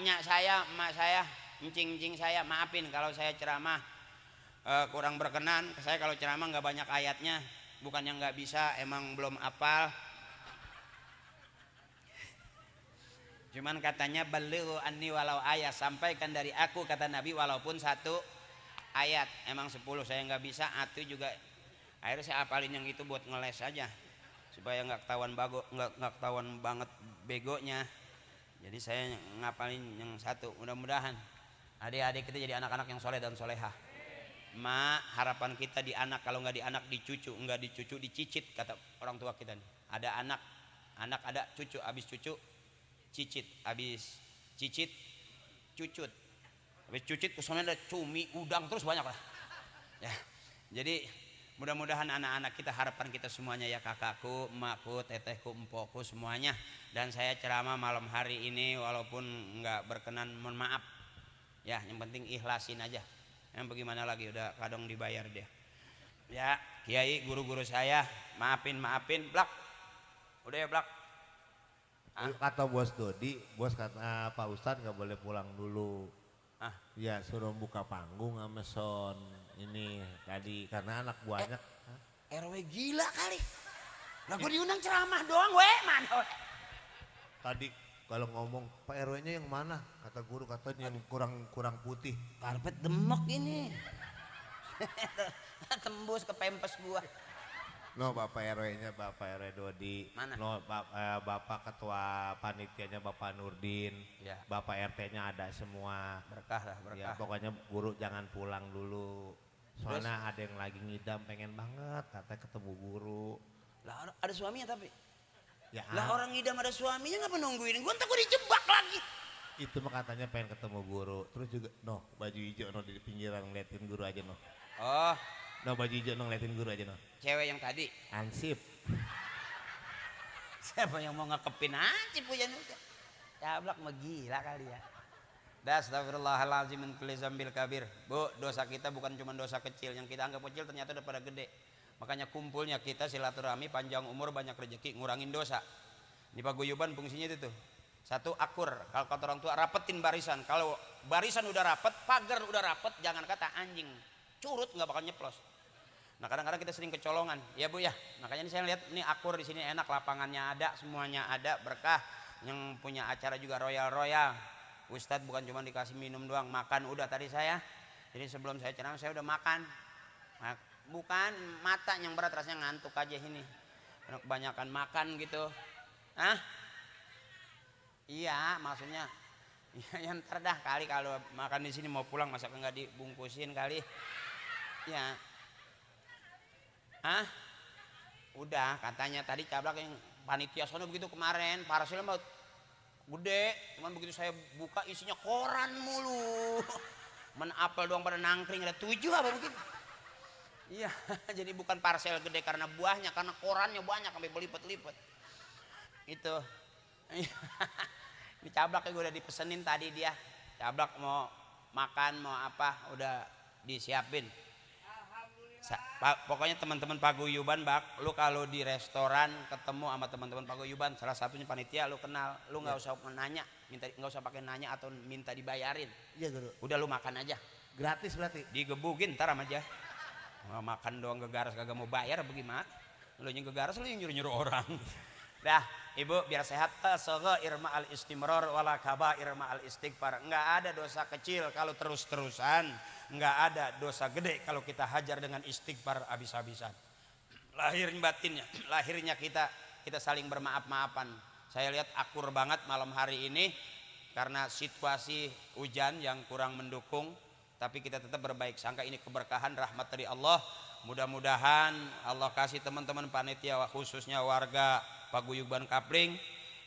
nyak saya, emak saya, encing-encing saya, maafin kalau saya ceramah kurang berkenan. Saya kalau ceramah nggak banyak ayatnya, bukannya nggak bisa, emang belum hafal. Cuman katanya balighu anni walau ayat, sampaikan dari aku kata Nabi walaupun 1 ayat. Emang 10 saya nggak bisa, atu juga akhirnya saya apalin yang itu buat ngeles aja supaya nggak ketahuan nggak ketahuan banget begonya. Jadi saya ngapalin yang 1. Mudah-mudahan adik-adik kita jadi anak-anak yang soleh dan solehah. Ma, harapan kita di anak, kalau nggak di anak di cucu, nggak di cucu dicicit kata orang tua kita nih. Ada anak, anak ada cucu, habis cucu cicit, habis cicit cucut, habis cucit kesannya ada cumi, udang terus banyak lah. Ya, jadi mudah-mudahan anak-anak kita, harapan kita semuanya ya, kakakku, emakku, tetehku, empokku semuanya. Dan saya ceramah malam hari ini walaupun nggak berkenan, mohon maaf. Ya, yang penting ikhlasin aja. Yang bagaimana lagi, udah kadang dibayar dia. Ya, kiai, guru-guru saya, maafin, Blak. Udah ya, Blak. Kata bos Dodi, bos kata Pak Ustadz nggak boleh pulang dulu. Ya suruh buka panggung sama Son ini tadi karena anak buahnya. RW gila kali. Lah gue diundang ceramah doang, mana? Tadi kalau ngomong Pak RW-nya yang mana? Kata guru katanya yang kurang putih. Karpet demek ini. Tembus ke pempes gua. No, Bapak RW-nya Bapak RW Dodi. Mana? No, Bapak ketua panitianya Bapak Nurdin. Ya. Bapak RT-nya ada semua. Berkah lah, Ya, berkah. pokoknya guru jangan pulang dulu. Soalnya ada yang lagi ngidam pengen banget kata ketemu guru. Lah ada suaminya tapi. Ya, Lah orang ngidam ada suaminya ngapa nungguin? Gua ntar gua dijebak lagi. itu mah katanya pengen ketemu guru. Terus juga baju hijau di pinggiran ngeliatin guru aja Oh, baju hijau ngeliatin guru aja cewek yang tadi. Ansip. Siapa yang mau ngekepin aja pujan udah. Cablak mah gila kali ya. Astagfirullahaladzim min kulli zambil kabir. Bu, dosa kita bukan cuma dosa kecil. Yang kita anggap kecil ternyata udah pada gede. Makanya kumpulnya kita silaturahmi, panjang umur, banyak rezeki, ngurangin dosa. Di paguyuban fungsinya itu tuh. Satu, akur. Kalau kata orang tua, rapetin barisan. Kalau barisan udah rapet, pagar udah rapet, jangan kata anjing curut nggak bakal nyeplos. Nah kadang-kadang kita sering kecolongan, ya Bu ya. Makanya ini saya lihat ini akur di sini enak, lapangannya ada, semuanya ada, berkah. Yang punya acara juga royal. Ustadz bukan cuma dikasih minum doang, makan udah tadi saya. Jadi sebelum saya ceramah saya udah makan. Nah, bukan mata yang berat, rasanya ngantuk aja ini. Karena kebanyakan makan gitu. Hah? Iya, maksudnya ya ntar dah kali kalau makan di sini mau pulang masa nggak dibungkusin kali. Ya. Hah? Udah katanya tadi Cablak yang panitia sono begitu kemarin, parcel mah gede, cuman begitu saya buka isinya koran mulu. Men apel doang pada nangkring, ada 7 apa begitu. Iya, jadi bukan parcel gede karena buahnya, karena korannya banyak sampai berlipat-lipat. Itu. Ini Cablak gue udah dipesenin tadi dia. Cablak mau makan, mau apa, udah disiapin. Pokoknya teman-teman paguyuban, Bak, lu kalau di restoran ketemu sama teman-teman paguyuban, salah satunya panitia lu kenal, lu nggak usah nanya, nggak usah pakai nanya atau minta dibayarin. Iya guru. Udah lu makan aja. Gratis berarti. Digebukin ntar sama aja. Makan doang gegaras kagak mau bayar bagaimana? Lu yang gegaras lu yang nyuruh-nyuruh orang. Dah, Ibu biar sehat. Saghair ma'al istimrar wala kabair ma'al istighfar. Enggak ada dosa kecil kalau terus-terusan, enggak ada dosa gede kalau kita hajar dengan istighfar habis-habisan. Lahirnya batinnya, lahirnya kita saling bermaaf-maafan. Saya lihat akur banget malam hari ini karena situasi hujan yang kurang mendukung, tapi kita tetap berbaik sangka ini keberkahan rahmat dari Allah. Mudah-mudahan Allah kasih teman-teman panitia khususnya warga Paguyuban Kapling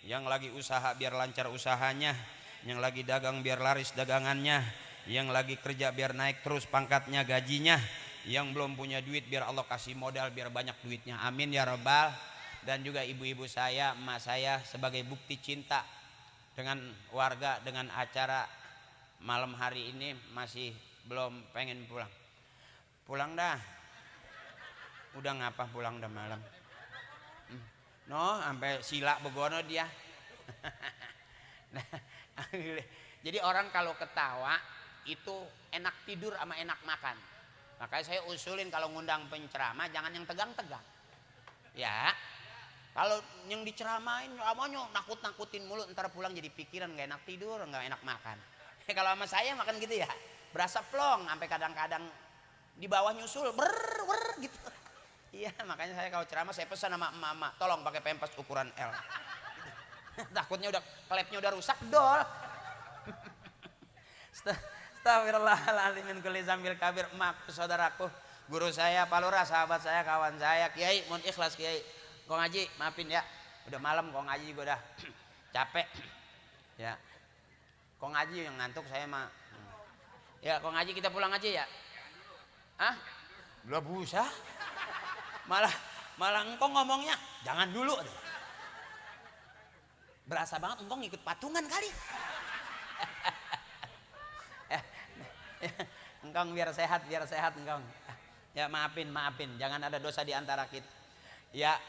yang lagi usaha biar lancar usahanya, yang lagi dagang biar laris dagangannya, yang lagi kerja biar naik terus pangkatnya gajinya, yang belum punya duit biar Allah kasih modal biar banyak duitnya, amin ya rabbal. Dan juga ibu-ibu saya, emak saya sebagai bukti cinta dengan warga, dengan acara malam hari ini masih belum pengen pulang dah. Udah ngapa pulang dah malam. No, sampai sila begono dia. Jadi orang kalau ketawa itu enak tidur sama enak makan. Makanya saya usulin kalau ngundang penceramah jangan yang tegang-tegang. Ya, kalau yang diceramain namanya nakut-nakutin mulu, ntar pulang jadi pikiran nggak enak tidur, nggak enak makan. Kalau sama saya makan gitu ya, berasa plong, sampai kadang-kadang di bawah nyusul ber gitu. Iya, makanya saya kalau ceramah saya pesan sama emak-emak, tolong pakai pempes ukuran L. Takutnya udah klepnya udah rusak, dol. Astagfirullahaladzim min kulli zambil kabir. Emakku, saudaraku, guru saya, Pak Lurah, sahabat saya, kawan saya, Kiai, mohon ikhlas Kiai. Kong Haji, maafin ya. Udah malam Kong Haji juga udah capek. Ya. Kong Haji yang ngantuk, saya mah. Ya, Kong Haji kita pulang aja ya. Hah? Belum busah. Malah engkong ngomongnya, jangan dulu. Berasa banget engkong ikut patungan kali. Engkong biar sehat engkong. Ya maafin, jangan ada dosa di antara kita. Ya,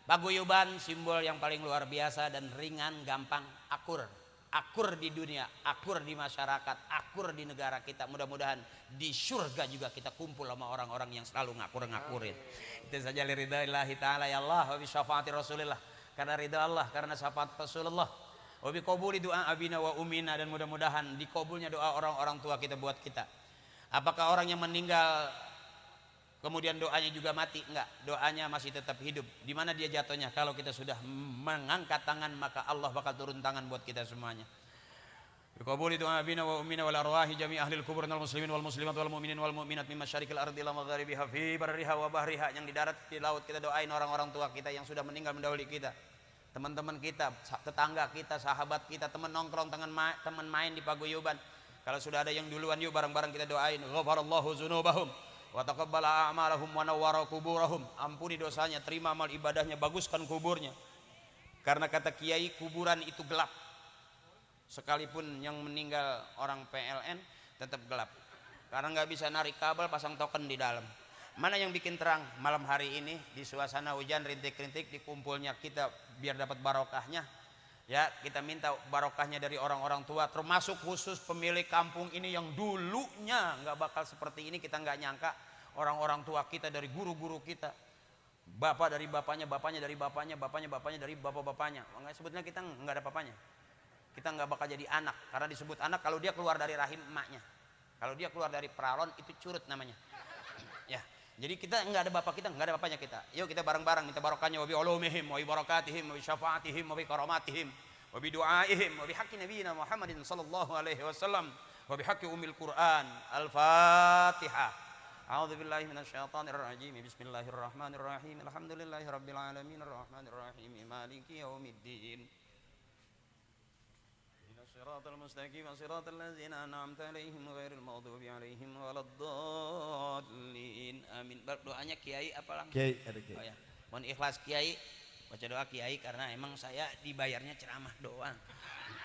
paguyuban simbol yang paling luar biasa dan ringan, gampang, akur di dunia, akur di masyarakat, akur di negara kita. Mudah-mudahan di surga juga kita kumpul sama orang-orang yang selalu ngakurin. Itu saja liridaillahi ta'ala ya Allah wa bi syafaati Rasulillah. Karena ridha Allah, karena syafaat Rasulullah. Wa bi qabuli doa abina wa umina, dan mudah-mudahan dikabulnya doa orang-orang tua kita buat kita. Apakah orang yang meninggal kemudian doanya juga mati? Enggak, doanya masih tetap hidup. Di mana dia jatuhnya? Kalau kita sudah mengangkat tangan, maka Allah bakal turun tangan buat kita semuanya. Bi qabuli doa abina wa umina wal arwahi jami' ahli al-kubur wal muslimin wal muslimat wal mu'minin wal mu'minat min masyariqil ardi ila magharibiha fi barriha wa bahriha. Yang di darat, di laut, kita doain orang-orang tua kita yang sudah meninggal mendahului kita. Teman-teman kita, tetangga kita, sahabat kita, teman nongkrong, teman main di paguyuban. Kalau sudah ada yang duluan, yuk bareng-bareng kita doain. Ghafarallahu dzunubahum wa taqabbala a'malahum wa nawwara kuburahum. Ampuni dosanya, terima amal ibadahnya, baguskan kuburnya. Karena kata kiai, kuburan itu gelap. Sekalipun yang meninggal orang PLN tetap gelap. Karena nggak bisa narik kabel, pasang token di dalam. Mana yang bikin terang? Malam hari ini di suasana hujan rintik-rintik, dikumpulnya kita biar dapat barokahnya. Ya, kita minta barokahnya dari orang-orang tua, termasuk khusus pemilik kampung ini yang dulunya nggak bakal seperti ini. Kita nggak nyangka orang-orang tua kita, dari guru-guru kita, bapak dari bapaknya, bapaknya dari bapaknya, bapaknya dari bapak-bapaknya. Sebetulnya kita nggak ada papanya. Kita nggak bakal jadi anak, karena disebut anak kalau dia keluar dari rahim emaknya. Kalau dia keluar dari peralon, itu curut namanya. Ya. Jadi kita nggak ada bapak kita, nggak ada bapaknya kita. Yuk kita bareng-bareng minta barokahnya, wa bi ulumihim wa bi barakatihim wa bi syafaatihim wa bi karamatihim wa bi du'aihim wa bi haqqi nabiyina Muhammadin sallallahu alaihi wasallam wa bi haqqi ummil Qur'an. Al-Fatihah. A'udzu billahi minasyaitonir rajim. Bismillahirrahmanirrahim. Alhamdulillahirabbil alamin arrahmanir rahim maliki yaumiddin. Shiratal mustaqim shiratal ladzina an'amta 'alaihim ghairil maghdubi 'alaihim waladdallin. Amin. Doanya Kiai apa langsung? Kiai, ada Kiai. Oh ya. Mohon ikhlas Kiai, baca doa Kiai karena emang saya dibayarnya ceramah doang.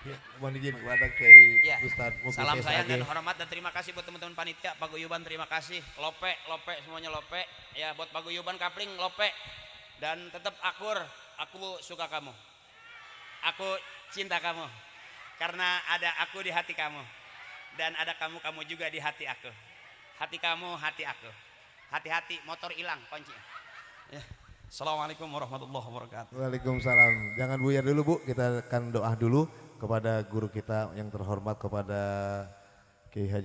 Ya, mohon izin kepada Kiai Ya. Ustaz Muflis Salam sayang SAG. dan hormat dan terima kasih buat teman-teman panitia paguyuban, terima kasih. Lope semuanya lope. Ya, buat paguyuban kapling lope. Dan tetap akur, aku suka kamu. Aku cinta kamu. Karena ada aku di hati kamu. Dan ada kamu juga di hati aku. Hati kamu, hati aku. Hati-hati, motor hilang kunci. Ya. Assalamualaikum warahmatullahi wabarakatuh. Waalaikumsalam. Jangan buyar dulu Bu, kita akan doa dulu kepada guru kita yang terhormat, kepada Kiai Haji